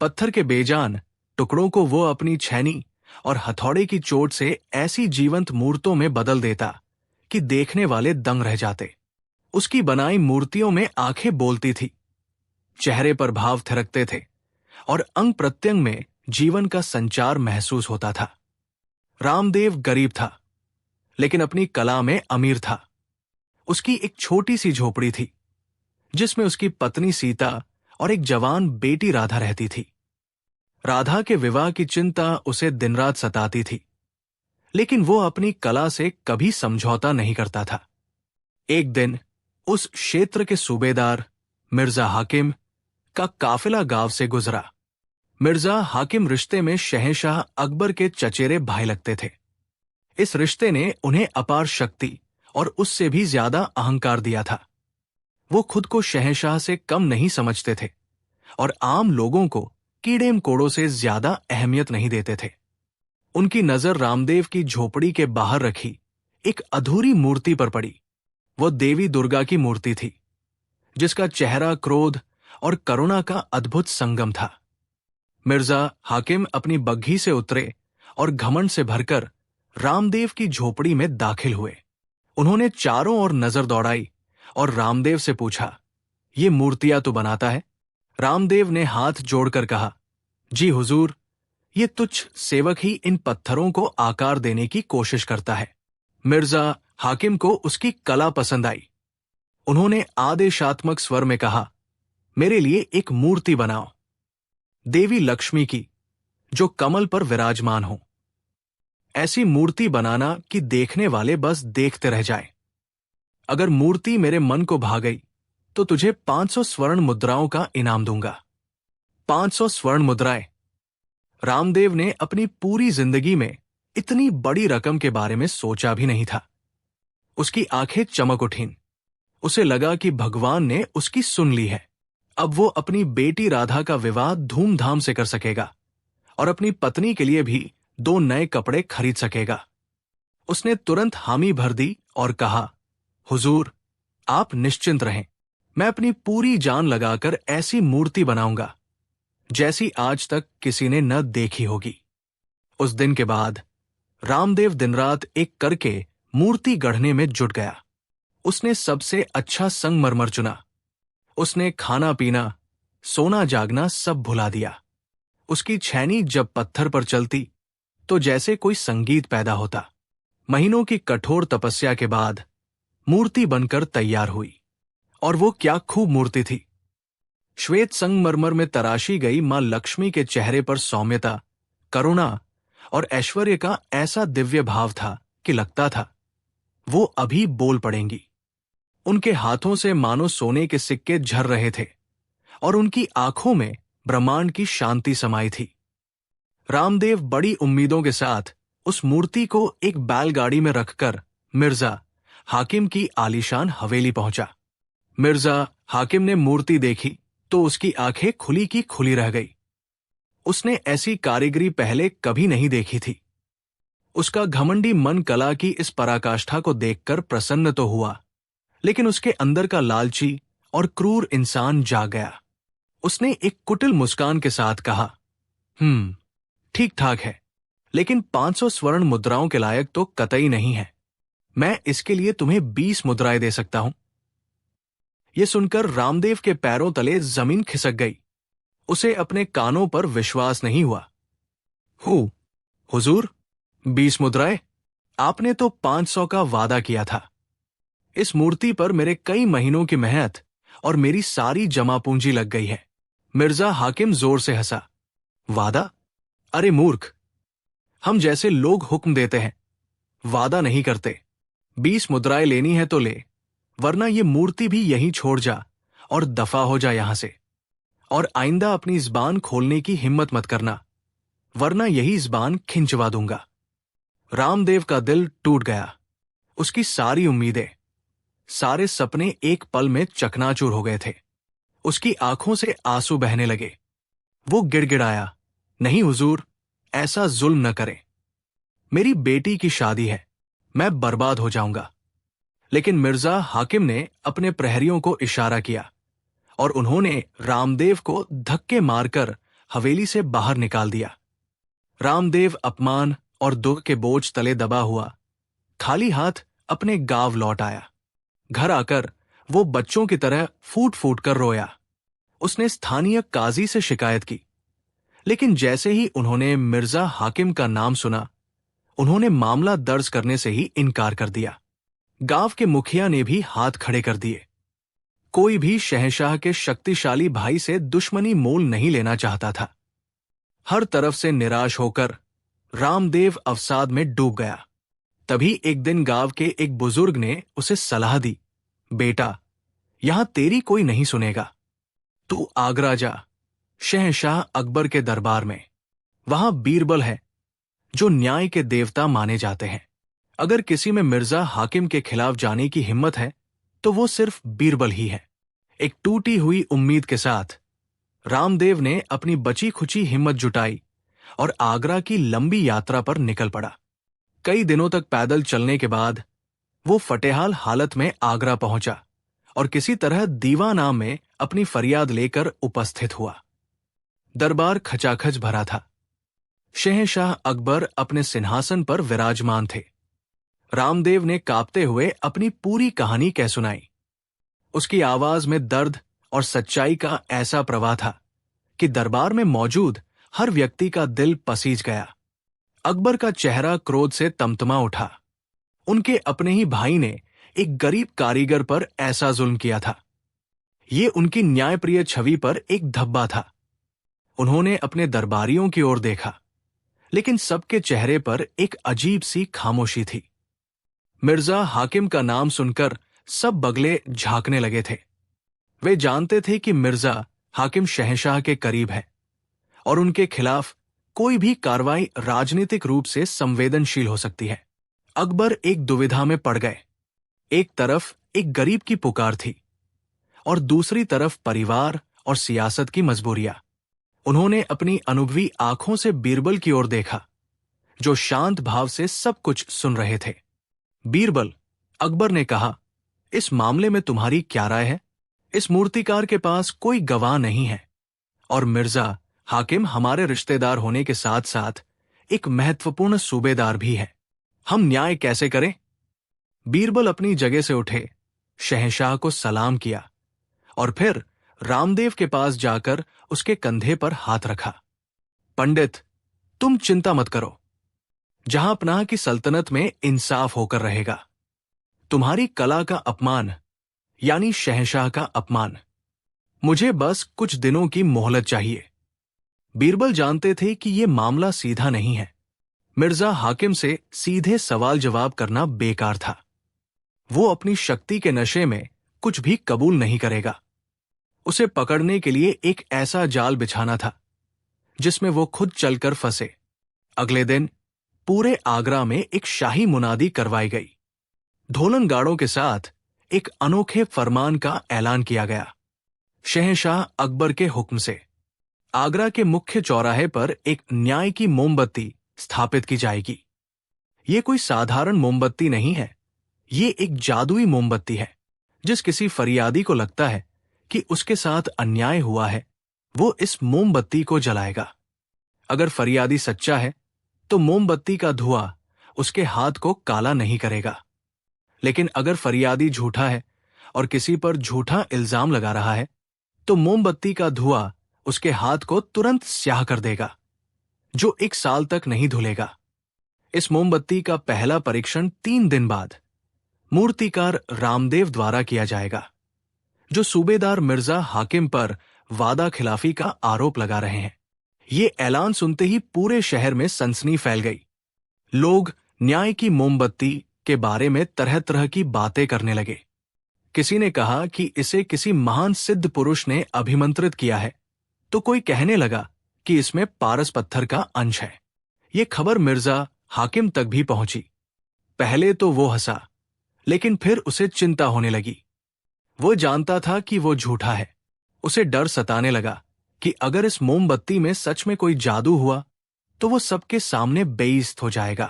पत्थर के बेजान टुकड़ों को वो अपनी छैनी और हथौड़े की चोट से ऐसी जीवंत मूर्तों में बदल देता कि देखने वाले दंग रह जाते। उसकी बनाई मूर्तियों में आंखें बोलती थी, चेहरे पर भाव थिरकते थे और अंग प्रत्यंग में जीवन का संचार महसूस होता था। रामदेव गरीब था, लेकिन अपनी कला में अमीर था। उसकी एक छोटी सी झोपड़ी थी, जिसमें उसकी पत्नी सीता और एक जवान बेटी राधा रहती थी। राधा के विवाह की चिंता उसे दिन रात सताती थी, लेकिन वो अपनी कला से कभी समझौता नहीं करता था। एक दिन उस क्षेत्र के सूबेदार मिर्जा हाकिम का काफिला गांव से गुजरा। मिर्जा हाकिम रिश्ते में शहंशाह अकबर के चचेरे भाई लगते थे। इस रिश्ते ने उन्हें अपार शक्ति और उससे भी ज्यादा अहंकार दिया था। वो खुद को शहंशाह से कम नहीं समझते थे और आम लोगों को कीड़े मकोड़ों से ज्यादा अहमियत नहीं देते थे। उनकी नजर रामदेव की झोपड़ी के बाहर रखी एक अधूरी मूर्ति पर पड़ी। वो देवी दुर्गा की मूर्ति थी, जिसका चेहरा क्रोध और करुणा का अद्भुत संगम था। मिर्जा हाकिम अपनी बग्घी से उतरे और घमंड से भरकर रामदेव की झोपड़ी में दाखिल हुए। उन्होंने चारों ओर नजर दौड़ाई और रामदेव से पूछा, ये मूर्तियां तो बनाता है? रामदेव ने हाथ जोड़कर कहा, जी हुजूर, ये तुच्छ सेवक ही इन पत्थरों को आकार देने की कोशिश करता है। मिर्जा हाकिम को उसकी कला पसंद आई। उन्होंने आदेशात्मक स्वर में कहा, मेरे लिए एक मूर्ति बनाओ, देवी लक्ष्मी की, जो कमल पर विराजमान हो। ऐसी मूर्ति बनाना कि देखने वाले बस देखते रह जाएं। अगर मूर्ति मेरे मन को भा गई तो तुझे 500 स्वर्ण मुद्राओं का इनाम दूंगा। 500 स्वर्ण मुद्राएं। रामदेव ने अपनी पूरी जिंदगी में इतनी बड़ी रकम के बारे में सोचा भी नहीं था। उसकी आंखें चमक उठीं। उसे लगा कि भगवान ने उसकी सुन ली है। अब वो अपनी बेटी राधा का विवाह धूमधाम से कर सकेगा और अपनी पत्नी के लिए भी 2 नए कपड़े खरीद सकेगा। उसने तुरंत हामी भर दी और कहा, हुजूर, आप निश्चिंत रहें, मैं अपनी पूरी जान लगाकर ऐसी मूर्ति बनाऊंगा जैसी आज तक किसी ने न देखी होगी। उस दिन के बाद रामदेव दिन रात एक करके मूर्ति गढ़ने में जुट गया। उसने सबसे अच्छा संगमरमर चुना। उसने खाना पीना, सोना जागना सब भुला दिया। उसकी छैनी जब पत्थर पर चलती तो जैसे कोई संगीत पैदा होता। महीनों की कठोर तपस्या के बाद मूर्ति बनकर तैयार हुई। और वो क्या खूब मूर्ति थी। श्वेत संगमरमर में तराशी गई मां लक्ष्मी के चेहरे पर सौम्यता, करुणा और ऐश्वर्य का ऐसा दिव्य भाव था कि लगता था वो अभी बोल पड़ेंगी। उनके हाथों से मानो सोने के सिक्के झर रहे थे और उनकी आंखों में ब्रह्मांड की शांति समाई थी। रामदेव बड़ी उम्मीदों के साथ उस मूर्ति को एक बैलगाड़ी में रखकर मिर्जा हाकिम की आलीशान हवेली पहुंचा। मिर्जा हाकिम ने मूर्ति देखी तो उसकी आंखें खुली की खुली रह गई। उसने ऐसी कारीगरी पहले कभी नहीं देखी थी। उसका घमंडी मन कला की इस पराकाष्ठा को देखकर प्रसन्न तो हुआ, लेकिन उसके अंदर का लालची और क्रूर इंसान जाग गया। उसने एक कुटिल मुस्कान के साथ कहा, ठीक ठाक है, लेकिन 500 स्वर्ण मुद्राओं के लायक तो कतई नहीं है। मैं इसके लिए तुम्हें 20 मुद्राएं दे सकता हूं। यह सुनकर रामदेव के पैरों तले जमीन खिसक गई। उसे अपने कानों पर विश्वास नहीं हुआ। हुजूर, 20 मुद्राएं? आपने तो 500 का वादा किया था। इस मूर्ति पर मेरे कई महीनों की मेहनत और मेरी सारी जमा पूंजी लग गई है। मिर्जा हाकिम जोर से हंसा। वादा? अरे मूर्ख, हम जैसे लोग हुक्म देते हैं, वादा नहीं करते। 20 मुद्राएं लेनी है तो ले, वरना ये मूर्ति भी यहीं छोड़ जा और दफा हो जा यहां से। और आइंदा अपनी ज़बान खोलने की हिम्मत मत करना, वरना यही ज़बान खिंचवा दूंगा। रामदेव का दिल टूट गया। उसकी सारी उम्मीदें, सारे सपने एक पल में चकनाचूर हो गए थे। उसकी आंखों से आंसू बहने लगे। वो गिड़गिड़ाया, नहीं हुजूर, ऐसा जुल्म न करें। मेरी बेटी की शादी है, मैं बर्बाद हो जाऊंगा। लेकिन मिर्जा हाकिम ने अपने प्रहरियों को इशारा किया और उन्होंने रामदेव को धक्के मारकर हवेली से बाहर निकाल दिया। रामदेव अपमान और दुख के बोझ तले दबा हुआ खाली हाथ अपने गांव लौट आया। घर आकर वो बच्चों की तरह फूट फूट कर रोया। उसने स्थानीय काजी से शिकायत की, लेकिन जैसे ही उन्होंने मिर्जा हाकिम का नाम सुना, उन्होंने मामला दर्ज करने से ही इनकार कर दिया। गांव के मुखिया ने भी हाथ खड़े कर दिए। कोई भी शहंशाह के शक्तिशाली भाई से दुश्मनी मोल नहीं लेना चाहता था। हर तरफ से निराश होकर रामदेव अवसाद में डूब गया। तभी एक दिन गांव के एक बुजुर्ग ने उसे सलाह दी, बेटा, यहां तेरी कोई नहीं सुनेगा। तू आगरा जा, शहंशाह अकबर के दरबार में। वहां बीरबल है, जो न्याय के देवता माने जाते हैं। अगर किसी में मिर्जा हाकिम के खिलाफ जाने की हिम्मत है, तो वो सिर्फ बीरबल ही है। एक टूटी हुई उम्मीद के साथ रामदेव ने अपनी बची खुची हिम्मत जुटाई और आगरा की लंबी यात्रा पर निकल पड़ा। कई दिनों तक पैदल चलने के बाद वो फटेहाल हालत में आगरा पहुंचा और किसी तरह दीवानाम में अपनी फरियाद लेकर उपस्थित हुआ। दरबार खचाखच भरा था। शहंशाह अकबर अपने सिंहासन पर विराजमान थे। रामदेव ने कांपते हुए अपनी पूरी कहानी कह सुनाई। उसकी आवाज में दर्द और सच्चाई का ऐसा प्रवाह था कि दरबार में मौजूद हर व्यक्ति का दिल पसीज गया। अकबर का चेहरा क्रोध से तमतमा उठा। उनके अपने ही भाई ने एक गरीब कारीगर पर ऐसा जुल्म किया था। ये उनकी न्यायप्रिय छवि पर एक धब्बा था। उन्होंने अपने दरबारियों की ओर देखा, लेकिन सबके चेहरे पर एक अजीब सी खामोशी थी। मिर्जा हाकिम का नाम सुनकर सब बगले झांकने लगे थे। वे जानते थे कि मिर्जा हाकिम शहंशाह के करीब है और उनके खिलाफ कोई भी कार्रवाई राजनीतिक रूप से संवेदनशील हो सकती है। अकबर एक दुविधा में पड़ गए। एक तरफ एक गरीब की पुकार थी और दूसरी तरफ परिवार और सियासत की मजबूरियां। उन्होंने अपनी अनुभवी आंखों से बीरबल की ओर देखा, जो शांत भाव से सब कुछ सुन रहे थे। बीरबल, अकबर ने कहा, इस मामले में तुम्हारी क्या राय है? इस मूर्तिकार के पास कोई गवाह नहीं है और मिर्जा हाकिम हमारे रिश्तेदार होने के साथ साथ एक महत्वपूर्ण सूबेदार भी है। हम न्याय कैसे करें? बीरबल अपनी जगह से उठे, शहंशाह को सलाम किया और फिर रामदेव के पास जाकर उसके कंधे पर हाथ रखा। पंडित, तुम चिंता मत करो। जहां पनाह की सल्तनत में इंसाफ होकर रहेगा। तुम्हारी कला का अपमान, यानी शहंशाह का अपमान। मुझे बस कुछ दिनों की मोहलत चाहिए। बीरबल जानते थे कि यह मामला सीधा नहीं है। मिर्जा हाकिम से सीधे सवाल जवाब करना बेकार था। वो अपनी शक्ति के नशे में कुछ भी कबूल नहीं करेगा। उसे पकड़ने के लिए एक ऐसा जाल बिछाना था जिसमें वो खुद चलकर फंसे। अगले दिन पूरे आगरा में एक शाही मुनादी करवाई गई। ढोलनगाड़ों के साथ एक अनोखे फरमान का ऐलान किया गया। शहंशाह अकबर के हुक्म से आगरा के मुख्य चौराहे पर एक न्याय की मोमबत्ती स्थापित की जाएगी। ये कोई साधारण मोमबत्ती नहीं है। ये एक जादुई मोमबत्ती है। जिस किसी फरियादी को लगता है कि उसके साथ अन्याय हुआ है, वो इस मोमबत्ती को जलाएगा। अगर फरियादी सच्चा है, तो मोमबत्ती का धुआं उसके हाथ को काला नहीं करेगा। लेकिन अगर फरियादी झूठा है और किसी पर झूठा इल्जाम लगा रहा है, तो मोमबत्ती का धुआं उसके हाथ को तुरंत स्याह कर देगा, जो 1 साल तक नहीं धुलेगा। इस मोमबत्ती का पहला परीक्षण 3 दिन बाद मूर्तिकार रामदेव द्वारा किया जाएगा, जो सूबेदार मिर्जा हाकिम पर वादा खिलाफी का आरोप लगा रहे हैं। ये ऐलान सुनते ही पूरे शहर में सनसनी फैल गई। लोग न्याय की मोमबत्ती के बारे में तरह तरह की बातें करने लगे। किसी ने कहा कि इसे किसी महान सिद्ध पुरुष ने अभिमंत्रित किया है, तो कोई कहने लगा कि इसमें पारस पत्थर का अंश है। ये खबर मिर्जा हाकिम तक भी पहुंची। पहले तो वो हंसा, लेकिन फिर उसे चिंता होने लगी। वो जानता था कि वो झूठा है। उसे डर सताने लगा कि अगर इस मोमबत्ती में सच में कोई जादू हुआ, तो वो सबके सामने बेइज्जत हो जाएगा।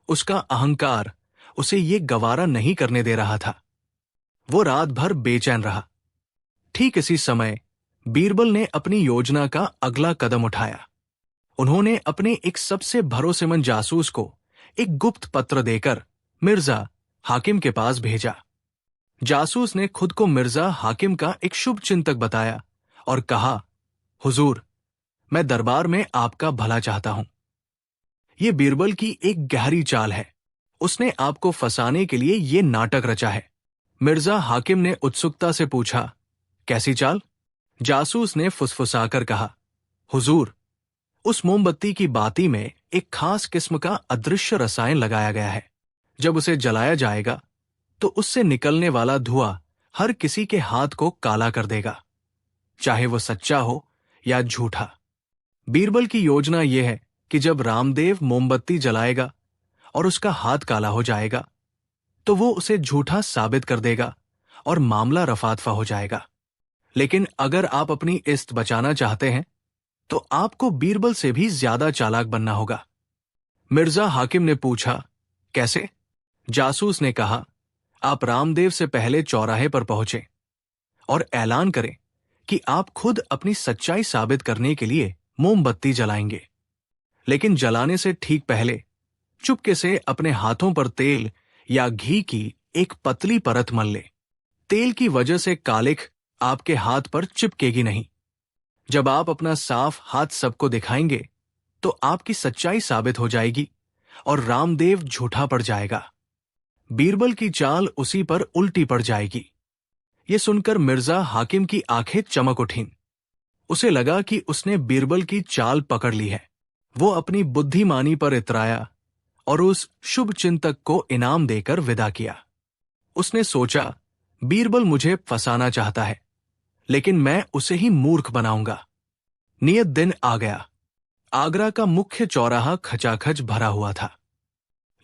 उसका अहंकार उसे ये गवारा नहीं करने दे रहा था। वो रात भर बेचैन रहा। ठीक इसी समय बीरबल ने अपनी योजना का अगला कदम उठाया। उन्होंने अपने एक सबसे भरोसेमंद जासूस को एक गुप्त पत्र देकर मिर्जा हाकिम के पास भेजा। जासूस ने खुद को मिर्जा हाकिम का एक शुभ चिंतक बताया और कहा, हुजूर, मैं दरबार में आपका भला चाहता हूं। यह बीरबल की एक गहरी चाल है। उसने आपको फंसाने के लिए यह नाटक रचा है। मिर्जा हाकिम ने उत्सुकता से पूछा, कैसी चाल? जासूस ने फुसफुसाकर कहा, हुजूर, उस मोमबत्ती की बाती में एक खास किस्म का अदृश्य रसायन लगाया गया है। जब उसे जलाया जाएगा तो उससे निकलने वाला धुआं हर किसी के हाथ को काला कर देगा, चाहे वो सच्चा हो या झूठा। बीरबल की योजना यह है कि जब रामदेव मोमबत्ती जलाएगा और उसका हाथ काला हो जाएगा तो वो उसे झूठा साबित कर देगा और मामला रफादफा हो जाएगा। लेकिन अगर आप अपनी इज्जत बचाना चाहते हैं तो आपको बीरबल से भी ज्यादा चालाक बनना होगा। मिर्जा हाकिम ने पूछा, कैसे? जासूस ने कहा, आप रामदेव से पहले चौराहे पर पहुंचे और ऐलान करें कि आप खुद अपनी सच्चाई साबित करने के लिए मोमबत्ती जलाएंगे। लेकिन जलाने से ठीक पहले चुपके से अपने हाथों पर तेल या घी की एक पतली परत मल ले। तेल की वजह से कालिख आपके हाथ पर चिपकेगी नहीं। जब आप अपना साफ हाथ सबको दिखाएंगे तो आपकी सच्चाई साबित हो जाएगी और रामदेव झूठा पड़ जाएगा। बीरबल की चाल उसी पर उल्टी पड़ जाएगी। यह सुनकर मिर्जा हाकिम की आंखें चमक उठीं। उसे लगा कि उसने बीरबल की चाल पकड़ ली है। वो अपनी बुद्धिमानी पर इतराया और उस शुभ चिंतक को इनाम देकर विदा किया। उसने सोचा, बीरबल मुझे फंसाना चाहता है, लेकिन मैं उसे ही मूर्ख बनाऊंगा। नियत दिन आ गया। आगरा का मुख्य चौराहा खचाखच भरा हुआ था।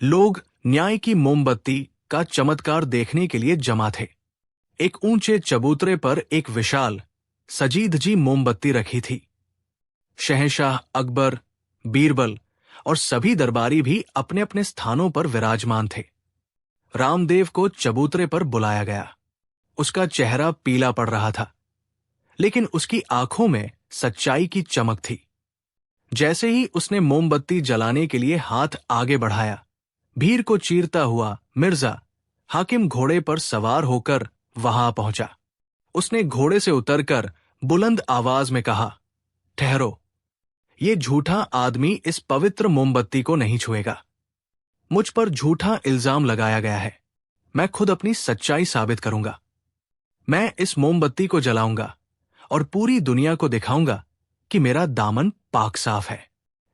लोग न्याय की मोमबत्ती का चमत्कार देखने के लिए जमा थे। एक ऊंचे चबूतरे पर एक विशाल सजीदजी मोमबत्ती रखी थी। शहंशाह अकबर, बीरबल और सभी दरबारी भी अपने अपने स्थानों पर विराजमान थे। रामदेव को चबूतरे पर बुलाया गया। उसका चेहरा पीला पड़ रहा था, लेकिन उसकी आंखों में सच्चाई की चमक थी। जैसे ही उसने मोमबत्ती जलाने के लिए हाथ आगे बढ़ाया, भीड़ को चीरता हुआ मिर्जा हाकिम घोड़े पर सवार होकर वहां पहुंचा। उसने घोड़े से उतरकर बुलंद आवाज में कहा, ठहरो, ये झूठा आदमी इस पवित्र मोमबत्ती को नहीं छुएगा। मुझ पर झूठा इल्जाम लगाया गया है। मैं खुद अपनी सच्चाई साबित करूंगा। मैं इस मोमबत्ती को जलाऊंगा और पूरी दुनिया को दिखाऊंगा कि मेरा दामन पाक साफ है।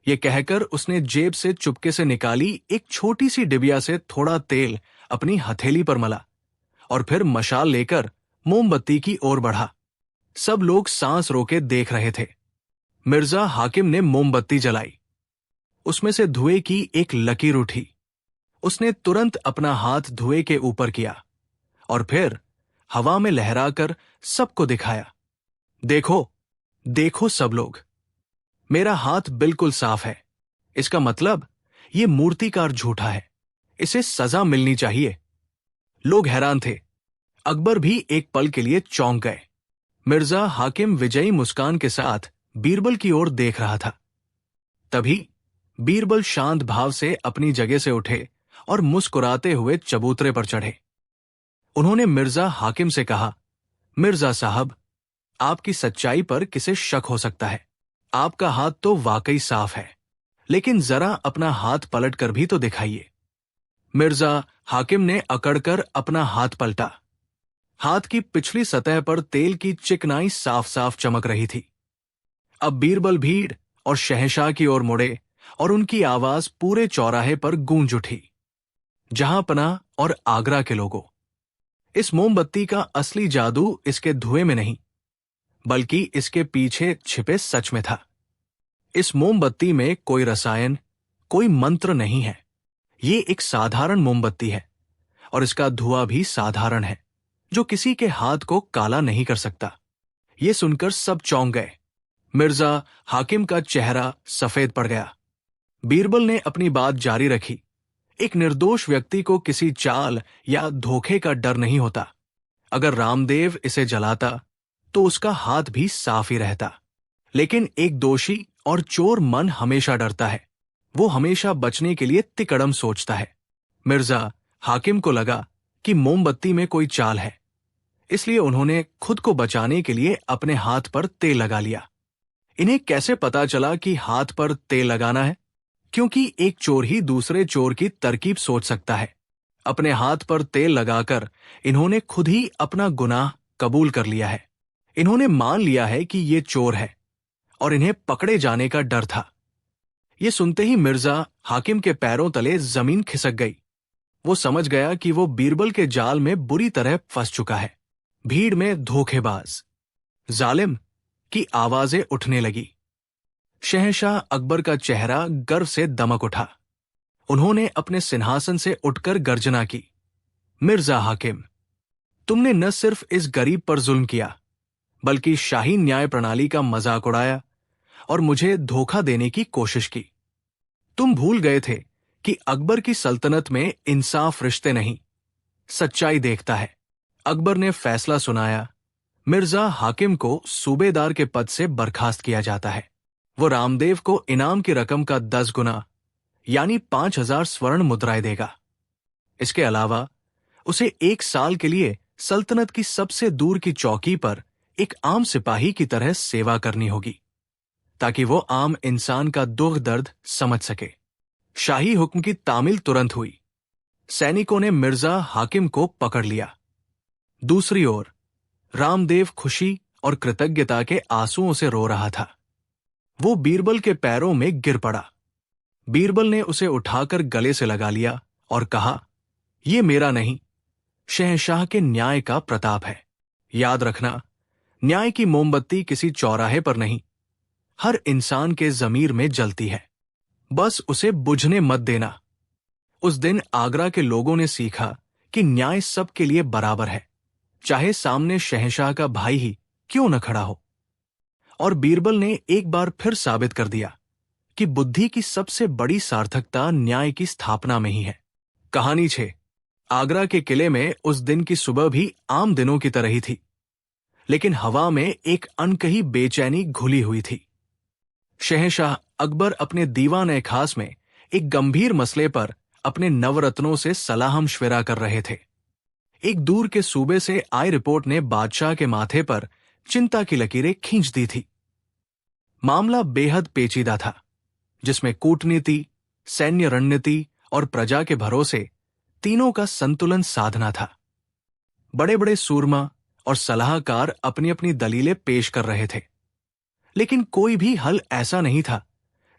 ये कहकर उसने जेब से चुपके से निकाली एक छोटी सी डिबिया से थोड़ा तेल अपनी हथेली पर मला और फिर मशाल लेकर मोमबत्ती की ओर बढ़ा। सब लोग सांस रोके देख रहे थे। मिर्जा हाकिम ने मोमबत्ती जलाई। उसमें से धुएं की एक लकीर उठी। उसने तुरंत अपना हाथ धुएं के ऊपर किया और फिर हवा में लहराकर सबको दिखाया। देखो, देखो सब लोग, मेरा हाथ बिल्कुल साफ है। इसका मतलब ये मूर्तिकार झूठा है। इसे सजा मिलनी चाहिए। लोग हैरान थे। अकबर भी एक पल के लिए चौंक गए। मिर्जा हाकिम विजयी मुस्कान के साथ बीरबल की ओर देख रहा था। तभी बीरबल शांत भाव से अपनी जगह से उठे और मुस्कुराते हुए चबूतरे पर चढ़े। उन्होंने मिर्जा हाकिम से कहा, मिर्जा साहब, आपकी सच्चाई पर किसे शक हो सकता है? आपका हाथ तो वाकई साफ है, लेकिन जरा अपना हाथ पलट कर भी तो दिखाइए। मिर्जा हाकिम ने अकड़कर अपना हाथ पलटा। हाथ की पिछली सतह पर तेल की चिकनाई साफ साफ चमक रही थी। अब बीरबल भीड़ और शहंशाह की ओर मुड़े और उनकी आवाज पूरे चौराहे पर गूंज उठी। जहां पनाह और आगरा के लोगों, इस मोमबत्ती का असली जादू इसके धुएं में नहीं, बल्कि इसके पीछे छिपे सच में था। इस मोमबत्ती में कोई रसायन, कोई मंत्र नहीं है। ये एक साधारण मोमबत्ती है और इसका धुआं भी साधारण है, जो किसी के हाथ को काला नहीं कर सकता। ये सुनकर सब चौंक गए। मिर्जा हाकिम का चेहरा सफेद पड़ गया। बीरबल ने अपनी बात जारी रखी। एक निर्दोष व्यक्ति को किसी चाल या धोखे का डर नहीं होता। अगर रामदेव इसे जलाता तो उसका हाथ भी साफ ही रहता, लेकिन एक दोषी और चोर मन हमेशा डरता है। वो हमेशा बचने के लिए तिकड़म सोचता है। मिर्जा हाकिम को लगा कि मोमबत्ती में कोई चाल है, इसलिए उन्होंने खुद को बचाने के लिए अपने हाथ पर तेल लगा लिया। इन्हें कैसे पता चला कि हाथ पर तेल लगाना है? क्योंकि एक चोर ही दूसरे चोर की तरकीब सोच सकता है। अपने हाथ पर तेल लगाकर इन्होंने खुद ही अपना गुनाह कबूल कर लिया है। इन्होंने मान लिया है कि ये चोर है और इन्हें पकड़े जाने का डर था। ये सुनते ही मिर्जा हाकिम के पैरों तले जमीन खिसक गई। वो समझ गया कि वो बीरबल के जाल में बुरी तरह फंस चुका है। भीड़ में धोखेबाज, जालिम की आवाजें उठने लगी। शहंशाह अकबर का चेहरा गर्व से दमक उठा। उन्होंने अपने सिंहासन से उठकर गर्जना की, मिर्जा हाकिम, तुमने न सिर्फ इस गरीब पर जुल्म किया, बल्कि शाही न्याय प्रणाली का मजाक उड़ाया और मुझे धोखा देने की कोशिश की। तुम भूल गए थे कि अकबर की सल्तनत में इंसाफ रिश्ते नहीं, सच्चाई देखता है। अकबर ने फैसला सुनाया, मिर्जा हाकिम को सूबेदार के पद से बर्खास्त किया जाता है। वो रामदेव को इनाम की रकम का 10 गुना यानी 5,000 स्वर्ण मुद्राएं देगा। इसके अलावा उसे 1 साल के लिए सल्तनत की सबसे दूर की चौकी पर एक आम सिपाही की तरह सेवा करनी होगी, ताकि वो आम इंसान का दुख दर्द समझ सके। शाही हुक्म की तामील तुरंत हुई। सैनिकों ने मिर्जा हाकिम को पकड़ लिया। दूसरी ओर रामदेव खुशी और कृतज्ञता के आंसुओं से रो रहा था। वो बीरबल के पैरों में गिर पड़ा। बीरबल ने उसे उठाकर गले से लगा लिया और कहा, यह मेरा नहीं, शहंशाह के न्याय का प्रताप है। याद रखना, न्याय की मोमबत्ती किसी चौराहे पर नहीं, हर इंसान के जमीर में जलती है। बस उसे बुझने मत देना। उस दिन आगरा के लोगों ने सीखा कि न्याय सबके लिए बराबर है, चाहे सामने शहंशाह का भाई ही क्यों न खड़ा हो। और बीरबल ने एक बार फिर साबित कर दिया कि बुद्धि की सबसे बड़ी सार्थकता न्याय की स्थापना में ही है। कहानी 6। आगरा के किले में उस दिन की सुबह भी आम दिनों की तरह ही थी, लेकिन हवा में एक अनकही बेचैनी घुली हुई थी। शहंशाह अकबर अपने दीवान खास में एक गंभीर मसले पर अपने नवरत्नों से सलाह मशविरा कर रहे थे। एक दूर के सूबे से आई रिपोर्ट ने बादशाह के माथे पर चिंता की लकीरें खींच दी थी। मामला बेहद पेचीदा था, जिसमें कूटनीति, सैन्य रणनीति और प्रजा के भरोसे तीनों का संतुलन साधना था। बड़े बड़े सूरमा और सलाहकार अपनी अपनी दलीलें पेश कर रहे थे, लेकिन कोई भी हल ऐसा नहीं था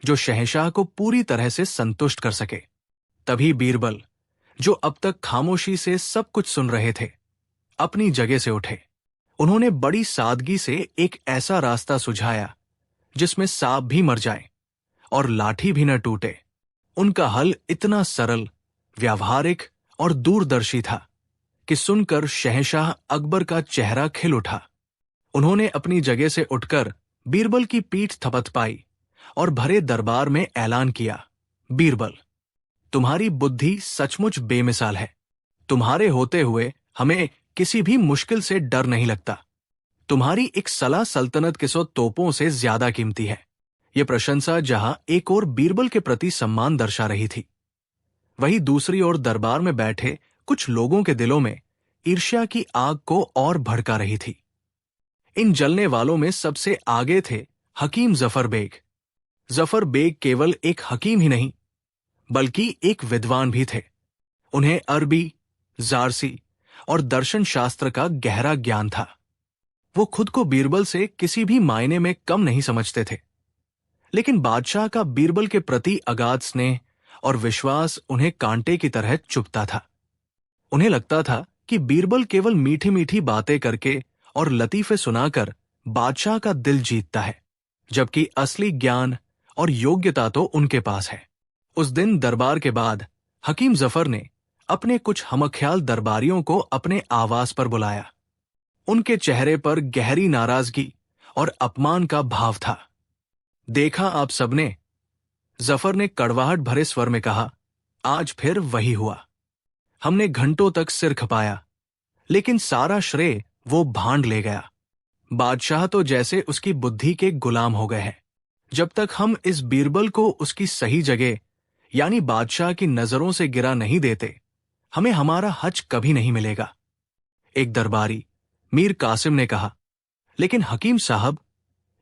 जो शहंशाह को पूरी तरह से संतुष्ट कर सके। तभी बीरबल, जो अब तक खामोशी से सब कुछ सुन रहे थे, अपनी जगह से उठे। उन्होंने बड़ी सादगी से एक ऐसा रास्ता सुझाया जिसमें सांप भी मर जाए और लाठी भी न टूटे। उनका हल इतना सरल, व्यावहारिक और दूरदर्शी था कि सुनकर शहंशाह अकबर का चेहरा खिल उठा। उन्होंने अपनी जगह से उठकर बीरबल की पीठ थपथपाई और भरे दरबार में ऐलान किया, बीरबल, तुम्हारी बुद्धि सचमुच बेमिसाल है। तुम्हारे होते हुए हमें किसी भी मुश्किल से डर नहीं लगता। तुम्हारी एक सलाह सल्तनत के 100 तोपों से ज्यादा कीमती है। यह प्रशंसा जहां एक ओर बीरबल के प्रति सम्मान दर्शा रही थी, वहीं दूसरी ओर दरबार में बैठे कुछ लोगों के दिलों में ईर्ष्या की आग को और भड़का रही थी। इन जलने वालों में सबसे आगे थे हकीम जफर बेग। जफर बेग केवल एक हकीम ही नहीं, बल्कि एक विद्वान भी थे। उन्हें अरबी, जारसी और दर्शन शास्त्र का गहरा ज्ञान था। वो खुद को बीरबल से किसी भी मायने में कम नहीं समझते थे, लेकिन बादशाह का बीरबल के प्रति अगाध स्नेह और विश्वास उन्हें कांटे की तरह चुभता था। उन्हें लगता था कि बीरबल केवल मीठी मीठी बातें करके और लतीफे सुनाकर बादशाह का दिल जीतता है, जबकि असली ज्ञान और योग्यता तो उनके पास है। उस दिन दरबार के बाद हकीम जफर ने अपने कुछ हमख्याल दरबारियों को अपने आवास पर बुलाया। उनके चेहरे पर गहरी नाराजगी और अपमान का भाव था। देखा आप सबने, जफर ने कड़वाहट भरे स्वर में कहा, आज फिर वही हुआ। हमने घंटों तक सिर खपाया, लेकिन सारा श्रेय वो भांड ले गया। बादशाह तो जैसे उसकी बुद्धि के गुलाम हो गए हैं। जब तक हम इस बीरबल को उसकी सही जगह यानी बादशाह की नजरों से गिरा नहीं देते, हमें हमारा हज कभी नहीं मिलेगा। एक दरबारी मीर कासिम ने कहा, लेकिन हकीम साहब,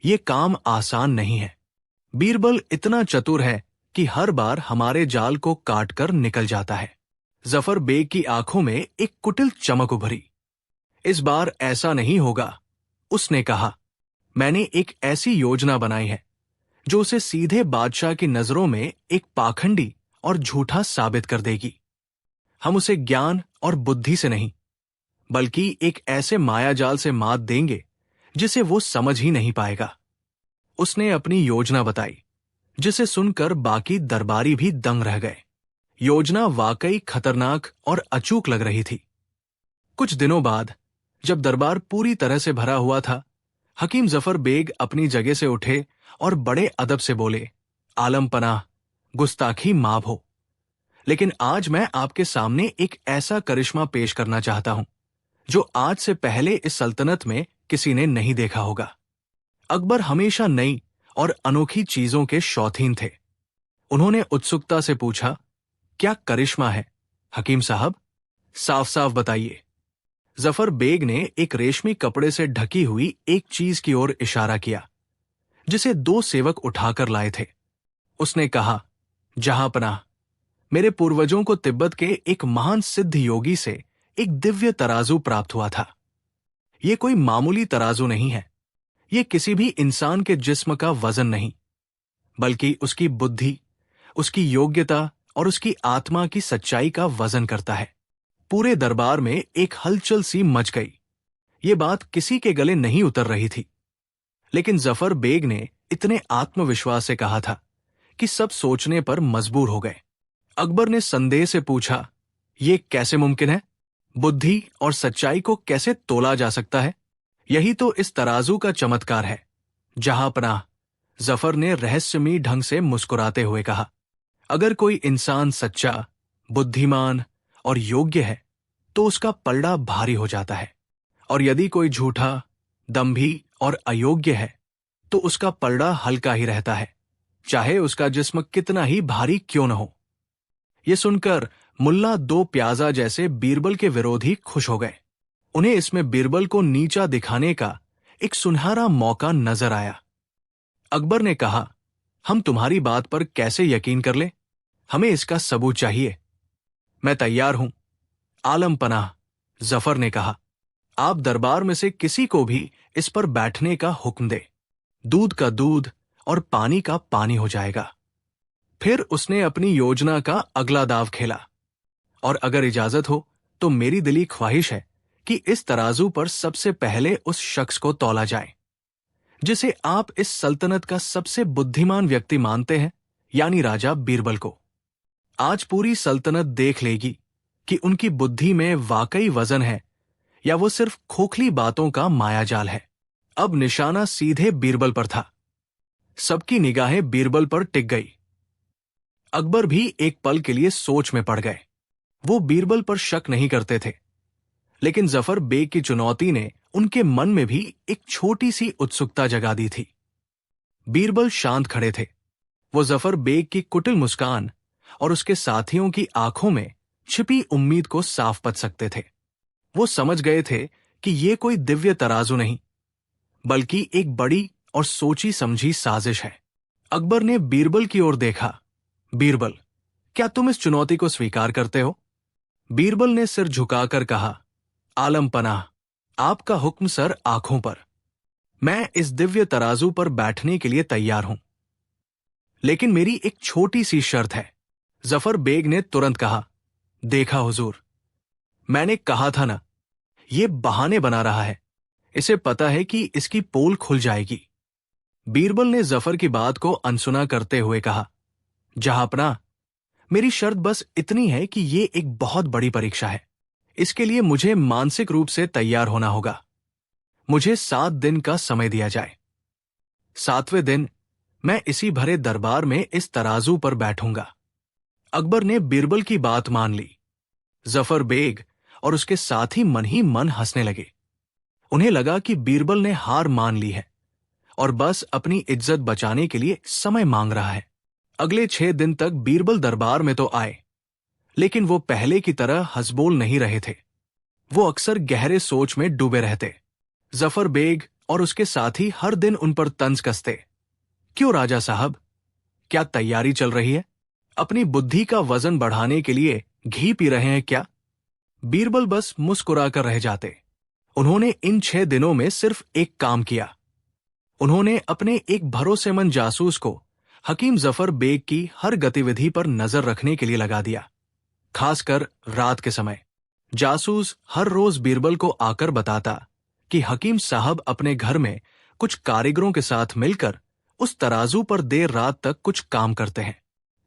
ये काम आसान नहीं है। बीरबल इतना चतुर है कि हर बार हमारे जाल को काट कर निकल जाता है। जफर बेग की आंखों में एक कुटिल चमक उभरी। इस बार ऐसा नहीं होगा, उसने कहा। मैंने एक ऐसी योजना बनाई है जो उसे सीधे बादशाह की नजरों में एक पाखंडी और झूठा साबित कर देगी। हम उसे ज्ञान और बुद्धि से नहीं, बल्कि एक ऐसे मायाजाल से मात देंगे जिसे वो समझ ही नहीं पाएगा। उसने अपनी योजना बताई, जिसे सुनकर बाकी दरबारी भी दंग रह गए। योजना वाकई खतरनाक और अचूक लग रही थी। कुछ दिनों बाद, जब दरबार पूरी तरह से भरा हुआ था, हकीम जफर बेग अपनी जगह से उठे और बड़े अदब से बोले, आलम पनाह, गुस्ताखी माफ हो, लेकिन आज मैं आपके सामने एक ऐसा करिश्मा पेश करना चाहता हूं जो आज से पहले इस सल्तनत में किसी ने नहीं देखा होगा। अकबर हमेशा नई और अनोखी चीजों के शौकीन थे। उन्होंने उत्सुकता से पूछा, क्या करिश्मा है हकीम साहब? साफ साफ बताइए। जफर बेग ने एक रेशमी कपड़े से ढकी हुई एक चीज की ओर इशारा किया, जिसे दो सेवक उठाकर लाए थे। उसने कहा, जहांपनाह, मेरे पूर्वजों को तिब्बत के एक महान सिद्ध योगी से एक दिव्य तराजू प्राप्त हुआ था। यह कोई मामूली तराजू नहीं है। यह किसी भी इंसान के जिस्म का वजन नहीं, बल्कि उसकी बुद्धि, उसकी योग्यता और उसकी आत्मा की सच्चाई का वजन करता है। पूरे दरबार में एक हलचल सी मच गई। ये बात किसी के गले नहीं उतर रही थी, लेकिन जफर बेग ने इतने आत्मविश्वास से कहा था कि सब सोचने पर मजबूर हो गए। अकबर ने संदेह से पूछा, ये कैसे मुमकिन है? बुद्धि और सच्चाई को कैसे तोला जा सकता है? यही तो इस तराजू का चमत्कार है। जहांपनाह, जफर ने रहस्यमयी ढंग से मुस्कुराते हुए कहा, अगर कोई इंसान सच्चा, बुद्धिमान और योग्य है तो उसका पलड़ा भारी हो जाता है, और यदि कोई झूठा, दंभी और अयोग्य है तो उसका पलड़ा हल्का ही रहता है, चाहे उसका जिस्म कितना ही भारी क्यों न हो। यह सुनकर मुल्ला दो प्याजा जैसे बीरबल के विरोधी खुश हो गए। उन्हें इसमें बीरबल को नीचा दिखाने का एक सुनहरा मौका नजर आया। अकबर ने कहा, हम तुम्हारी बात पर कैसे यकीन कर लें? हमें इसका सबूत चाहिए। मैं तैयार हूं, आलम पनाह, जफर ने कहा। आप दरबार में से किसी को भी इस पर बैठने का हुक्म दे। दूध का दूध और पानी का पानी हो जाएगा। फिर उसने अपनी योजना का अगला दाव खेला, और अगर इजाजत हो तो मेरी दिली ख्वाहिश है कि इस तराजू पर सबसे पहले उस शख्स को तौला जाए जिसे आप इस सल्तनत का सबसे बुद्धिमान व्यक्ति मानते हैं, यानी राजा बीरबल को। आज पूरी सल्तनत देख लेगी कि उनकी बुद्धि में वाकई वजन है या वो सिर्फ खोखली बातों का मायाजाल है। अब निशाना सीधे बीरबल पर था। सबकी निगाहें बीरबल पर टिक गई। अकबर भी एक पल के लिए सोच में पड़ गए। वो बीरबल पर शक नहीं करते थे, लेकिन जफर बेग की चुनौती ने उनके मन में भी एक छोटी सी उत्सुकता जगा दी थी। बीरबल शांत खड़े थे। वो जफर बेग की कुटिल मुस्कान और उसके साथियों की आंखों में छिपी उम्मीद को साफ पच सकते थे। वो समझ गए थे कि ये कोई दिव्य तराजू नहीं, बल्कि एक बड़ी और सोची समझी साजिश है। अकबर ने बीरबल की ओर देखा। बीरबल, क्या तुम इस चुनौती को स्वीकार करते हो? बीरबल ने सिर झुकाकर कहा, आलम पनाह, आपका हुक्म सर आंखों पर। मैं इस दिव्य तराजू पर बैठने के लिए तैयार हूं, लेकिन मेरी एक छोटी सी शर्त है। जफर बेग ने तुरंत कहा, देखा हुजूर, मैंने कहा था ना, ये बहाने बना रहा है। इसे पता है कि इसकी पोल खुल जाएगी। बीरबल ने जफर की बात को अनसुना करते हुए कहा, जहांपनाह, मेरी शर्त बस इतनी है कि ये एक बहुत बड़ी परीक्षा है। इसके लिए मुझे मानसिक रूप से तैयार होना होगा। मुझे 7 दिन का समय दिया जाए। 7वें दिन मैं इसी भरे दरबार में इस तराजू पर बैठूंगा। अकबर ने बीरबल की बात मान ली। जफर बेग और उसके साथी मन ही मन हंसने लगे। उन्हें लगा कि बीरबल ने हार मान ली है और बस अपनी इज्जत बचाने के लिए समय मांग रहा है। अगले 6 दिन तक बीरबल दरबार में तो आए, लेकिन वो पहले की तरह हंसबोल नहीं रहे थे। वो अक्सर गहरे सोच में डूबे रहते। जफर बेग और उसके साथी हर दिन उन पर तंज कसते। क्यों राजा साहब, क्या तैयारी चल रही है? अपनी बुद्धि का वजन बढ़ाने के लिए घी पी रहे हैं क्या? बीरबल बस मुस्कुराकर रह जाते। उन्होंने इन 6 दिनों में सिर्फ एक काम किया। उन्होंने अपने एक भरोसेमंद जासूस को हकीम जफर बेग की हर गतिविधि पर नजर रखने के लिए लगा दिया, खासकर रात के समय। जासूस हर रोज बीरबल को आकर बताता कि हकीम साहब अपने घर में कुछ कारीगरों के साथ मिलकर उस तराजू पर देर रात तक कुछ काम करते हैं।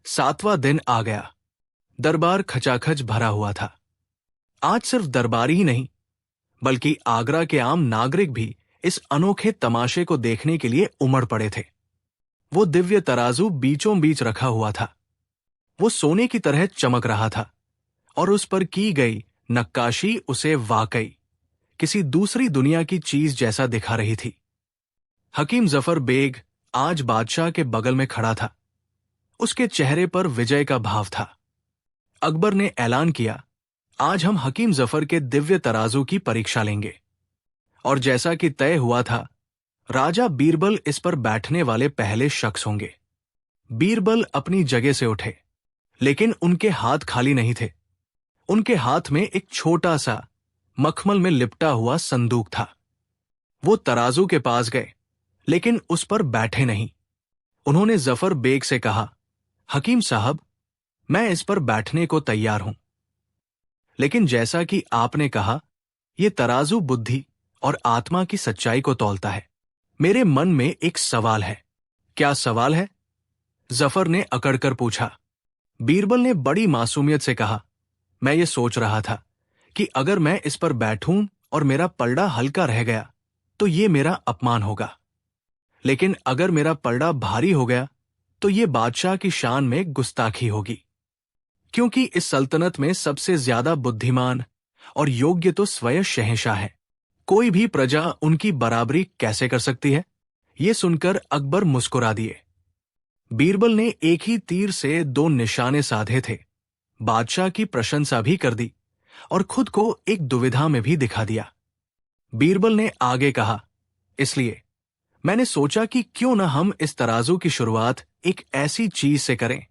7वां दिन आ गया। दरबार खचाखच भरा हुआ था। आज सिर्फ दरबारी ही नहीं, बल्कि आगरा के आम नागरिक भी इस अनोखे तमाशे को देखने के लिए उमड़ पड़े थे। वो दिव्य तराजू बीचों बीच रखा हुआ था। वो सोने की तरह चमक रहा था और उस पर की गई नक्काशी उसे वाकई किसी दूसरी दुनिया की चीज जैसा दिखा रही थी। हकीम जफर बेग आज बादशाह के बगल में खड़ा था। उसके चेहरे पर विजय का भाव था। अकबर ने ऐलान किया, आज हम हकीम जफर के दिव्य तराजू की परीक्षा लेंगे। और जैसा कि तय हुआ था, राजा बीरबल इस पर बैठने वाले पहले शख्स होंगे। बीरबल अपनी जगह से उठे, लेकिन उनके हाथ खाली नहीं थे। उनके हाथ में एक छोटा सा मखमल में लिपटा हुआ संदूक था। वो तराजू के पास गए, लेकिन उस पर बैठे नहीं। उन्होंने जफर बेग से कहा, हकीम साहब, मैं इस पर बैठने को तैयार हूं, लेकिन जैसा कि आपने कहा, यह तराजू बुद्धि और आत्मा की सच्चाई को तौलता है। मेरे मन में एक सवाल है। क्या सवाल है? जफर ने अकड़कर पूछा। बीरबल ने बड़ी मासूमियत से कहा, मैं ये सोच रहा था कि अगर मैं इस पर बैठूं और मेरा पलड़ा हल्का रह गया तो ये मेरा अपमान होगा, लेकिन अगर मेरा पलड़ा भारी हो गया तो ये बादशाह की शान में गुस्ताखी होगी, क्योंकि इस सल्तनत में सबसे ज्यादा बुद्धिमान और योग्य तो स्वयं शहंशाह है। कोई भी प्रजा उनकी बराबरी कैसे कर सकती है? ये सुनकर अकबर मुस्कुरा दिए। बीरबल ने एक ही तीर से 2 निशाने साधे थे। बादशाह की प्रशंसा भी कर दी और खुद को एक दुविधा में भी दिखा दिया। बीरबल ने आगे कहा, इसलिए मैंने सोचा कि क्यों न हम इस तराजू की शुरुआत एक ऐसी चीज से करें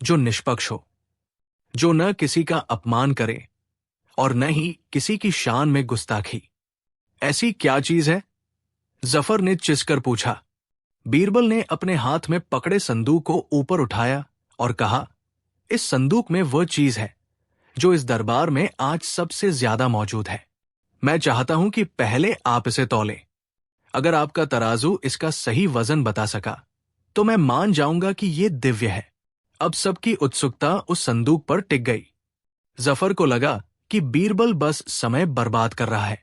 जो निष्पक्ष हो, जो न किसी का अपमान करे और न ही किसी की शान में गुस्ताखी। ऐसी क्या चीज है? जफर ने चिसकर पूछा। बीरबल ने अपने हाथ में पकड़े संदूक को ऊपर उठाया और कहा, इस संदूक में वह चीज है जो इस दरबार में आज सबसे ज्यादा मौजूद है। मैं चाहता हूं कि पहले आप इसे तौलें। अगर आपका तराजू इसका सही वजन बता सका तो मैं मान जाऊंगा कि यह दिव्य है। अब सबकी उत्सुकता उस संदूक पर टिक गई। जफर को लगा कि बीरबल बस समय बर्बाद कर रहा है।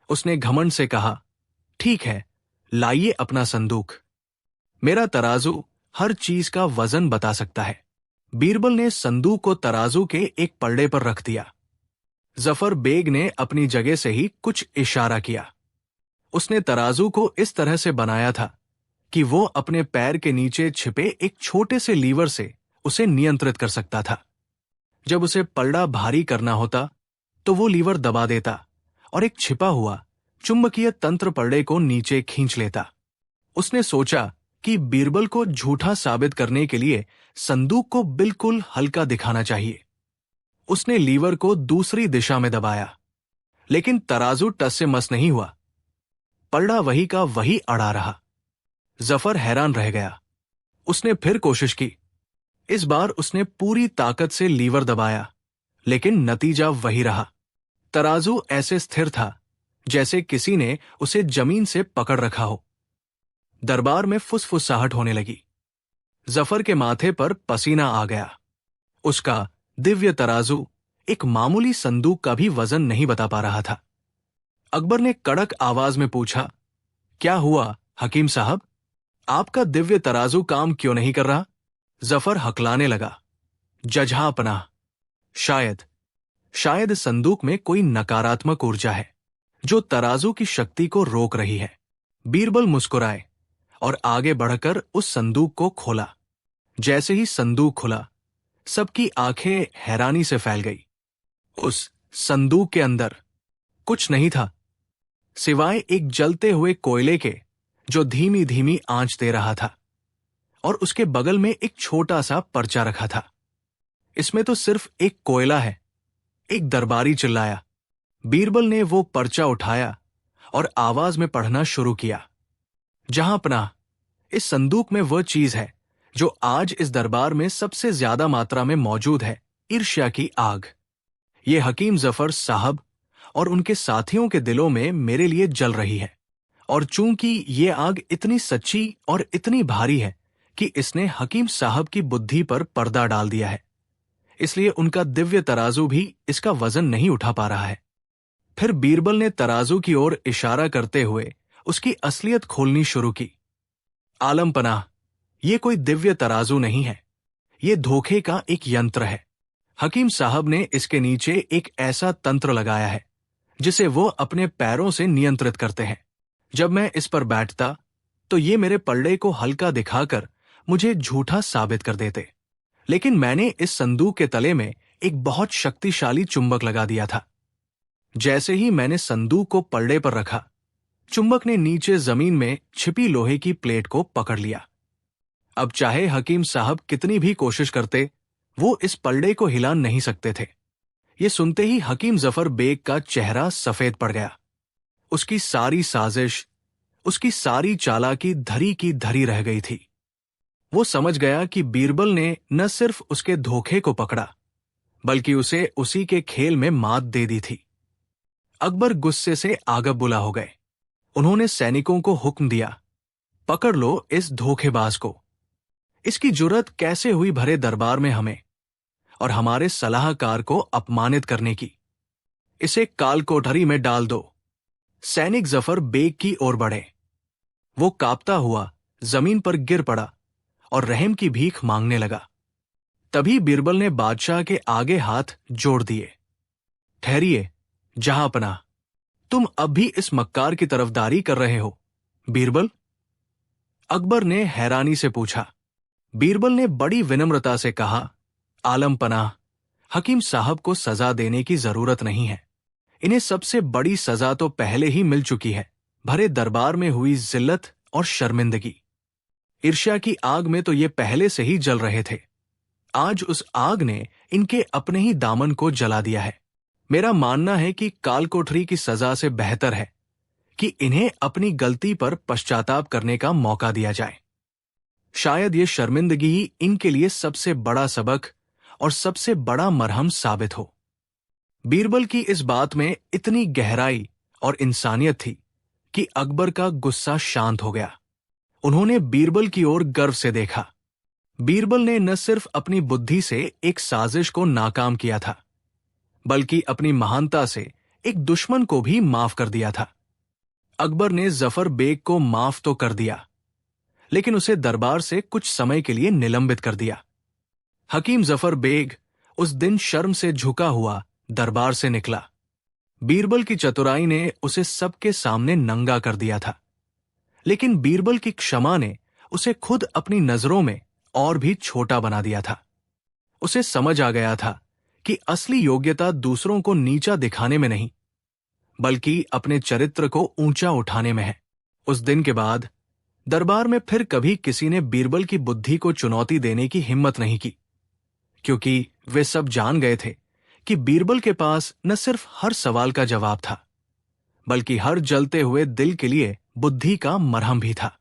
उसने घमंड से कहा, ठीक है, लाइए अपना संदूक। मेरा तराजू हर चीज का वजन बता सकता है। बीरबल ने संदूक को तराजू के एक पलड़े पर रख दिया। जफर बेग ने अपनी जगह से ही कुछ इशारा किया। उसने तराजू को इस तरह से बनाया था कि वो अपने पैर के नीचे छिपे एक छोटे से लीवर से उसे नियंत्रित कर सकता था। जब उसे पलड़ा भारी करना होता तो वो लीवर दबा देता और एक छिपा हुआ चुंबकीय तंत्र पलड़े को नीचे खींच लेता। उसने सोचा कि बीरबल को झूठा साबित करने के लिए संदूक को बिल्कुल हल्का दिखाना चाहिए। उसने लीवर को दूसरी दिशा में दबाया, लेकिन तराजू टस से मस नहीं हुआ। पलड़ा वही का वही अड़ा रहा। जफर हैरान रह गया। उसने फिर कोशिश की। इस बार उसने पूरी ताकत से लीवर दबाया, लेकिन नतीजा वही रहा। तराजू ऐसे स्थिर था जैसे किसी ने उसे जमीन से पकड़ रखा हो। दरबार में फुसफुसाहट होने लगी। जफर के माथे पर पसीना आ गया। उसका दिव्य तराजू एक मामूली संदूक का भी वजन नहीं बता पा रहा था। अकबर ने कड़क आवाज में पूछा, क्या हुआ हकीम साहब? आपका दिव्य तराजू काम क्यों नहीं कर रहा? जफर हकलाने लगा, जजहापना। शायद संदूक में कोई नकारात्मक ऊर्जा है जो तराजू की शक्ति को रोक रही है। बीरबल मुस्कुराए और आगे बढ़कर उस संदूक को खोला। जैसे ही संदूक खुला, सबकी आंखें हैरानी से फैल गई। उस संदूक के अंदर कुछ नहीं था सिवाय एक जलते हुए कोयले के, जो धीमी धीमी आंच दे रहा था, और उसके बगल में एक छोटा सा पर्चा रखा था। इसमें तो सिर्फ एक कोयला है, एक दरबारी चिल्लाया। बीरबल ने वो पर्चा उठाया और आवाज में पढ़ना शुरू किया। जहां पनाह, इस संदूक में वह चीज है जो आज इस दरबार में सबसे ज्यादा मात्रा में मौजूद है, ईर्ष्या की आग। ये हकीम जफर साहब और उनके साथियों के दिलों में मेरे लिए जल रही है, और चूंकि ये आग इतनी सच्ची और इतनी भारी है कि इसने हकीम साहब की बुद्धि पर पर्दा डाल दिया है, इसलिए उनका दिव्य तराजू भी इसका वजन नहीं उठा पा रहा है। फिर बीरबल ने तराजू की ओर इशारा करते हुए उसकी असलियत खोलनी शुरू की। आलम पनाह, ये कोई दिव्य तराजू नहीं है, ये धोखे का एक यंत्र है। हकीम साहब ने इसके नीचे एक ऐसा तंत्र लगाया है जिसे वो अपने पैरों से नियंत्रित करते हैं। जब मैं इस पर बैठता तो ये मेरे पल्ले को हल्का दिखाकर मुझे झूठा साबित कर देते, लेकिन मैंने इस संदूक के तले में एक बहुत शक्तिशाली चुंबक लगा दिया था। जैसे ही मैंने संदूक को पल्ले पर रखा, चुंबक ने नीचे जमीन में छिपी लोहे की प्लेट को पकड़ लिया। अब चाहे हकीम साहब कितनी भी कोशिश करते, वो इस पल्ले को हिला नहीं सकते थे। ये सुनते ही हकीम जफर बेग का चेहरा सफेद पड़ गया। उसकी सारी साजिश, उसकी सारी चालाकी धरी की धरी रह गई थी। वो समझ गया कि बीरबल ने न सिर्फ उसके धोखे को पकड़ा, बल्कि उसे उसी के खेल में मात दे दी थी। अकबर गुस्से से आगब बुला हो गए। उन्होंने सैनिकों को हुक्म दिया, पकड़ लो इस धोखेबाज को। इसकी जुर्रत कैसे हुई भरे दरबार में हमें और हमारे सलाहकार को अपमानित करने की। इसे काल कोठरी में डाल दो। सैनिक जफर बेग की ओर बढ़े। वो कांपता हुआ जमीन पर गिर पड़ा और रहम की भीख मांगने लगा। तभी बीरबल ने बादशाह के आगे हाथ जोड़ दिए। ठहरिए जहां पनाह, तुम अब भी इस मक्कार की तरफदारी कर रहे हो, बीरबल? अकबर ने हैरानी से पूछा। बीरबल ने बड़ी विनम्रता से कहा, आलम पनाह, हकीम साहब को सजा देने की जरूरत नहीं है। इन्हें सबसे बड़ी सजा तो पहले ही मिल चुकी है, भरे दरबार में हुई जिल्लत और शर्मिंदगी। ईर्ष्या की आग में तो ये पहले से ही जल रहे थे। आज उस आग ने इनके अपने ही दामन को जला दिया है। मेरा मानना है कि काल कोठरी की सजा से बेहतर है कि इन्हें अपनी गलती पर पश्चाताप करने का मौका दिया जाए। शायद ये शर्मिंदगी ही इनके लिए सबसे बड़ा सबक और सबसे बड़ा मरहम साबित हो। बीरबल की इस बात में इतनी गहराई और इंसानियत थी कि अकबर का गुस्सा शांत हो गया। उन्होंने बीरबल की ओर गर्व से देखा। बीरबल ने न सिर्फ अपनी बुद्धि से एक साजिश को नाकाम किया था, बल्कि अपनी महानता से एक दुश्मन को भी माफ कर दिया था। अकबर ने जफर बेग को माफ तो कर दिया, लेकिन उसे दरबार से कुछ समय के लिए निलंबित कर दिया। हकीम जफर बेग उस दिन शर्म से झुका हुआ दरबार से निकला। बीरबल की चतुराई ने उसे सबके सामने नंगा कर दिया था, लेकिन बीरबल की क्षमा ने उसे खुद अपनी नजरों में और भी छोटा बना दिया था। उसे समझ आ गया था कि असली योग्यता दूसरों को नीचा दिखाने में नहीं, बल्कि अपने चरित्र को ऊंचा उठाने में है। उस दिन के बाद दरबार में फिर कभी किसी ने बीरबल की बुद्धि को चुनौती देने की हिम्मत नहीं की, क्योंकि वे सब जान गए थे कि बीरबल के पास न सिर्फ हर सवाल का जवाब था, बल्कि हर जलते हुए दिल के लिए बुद्धि का मरहम भी था।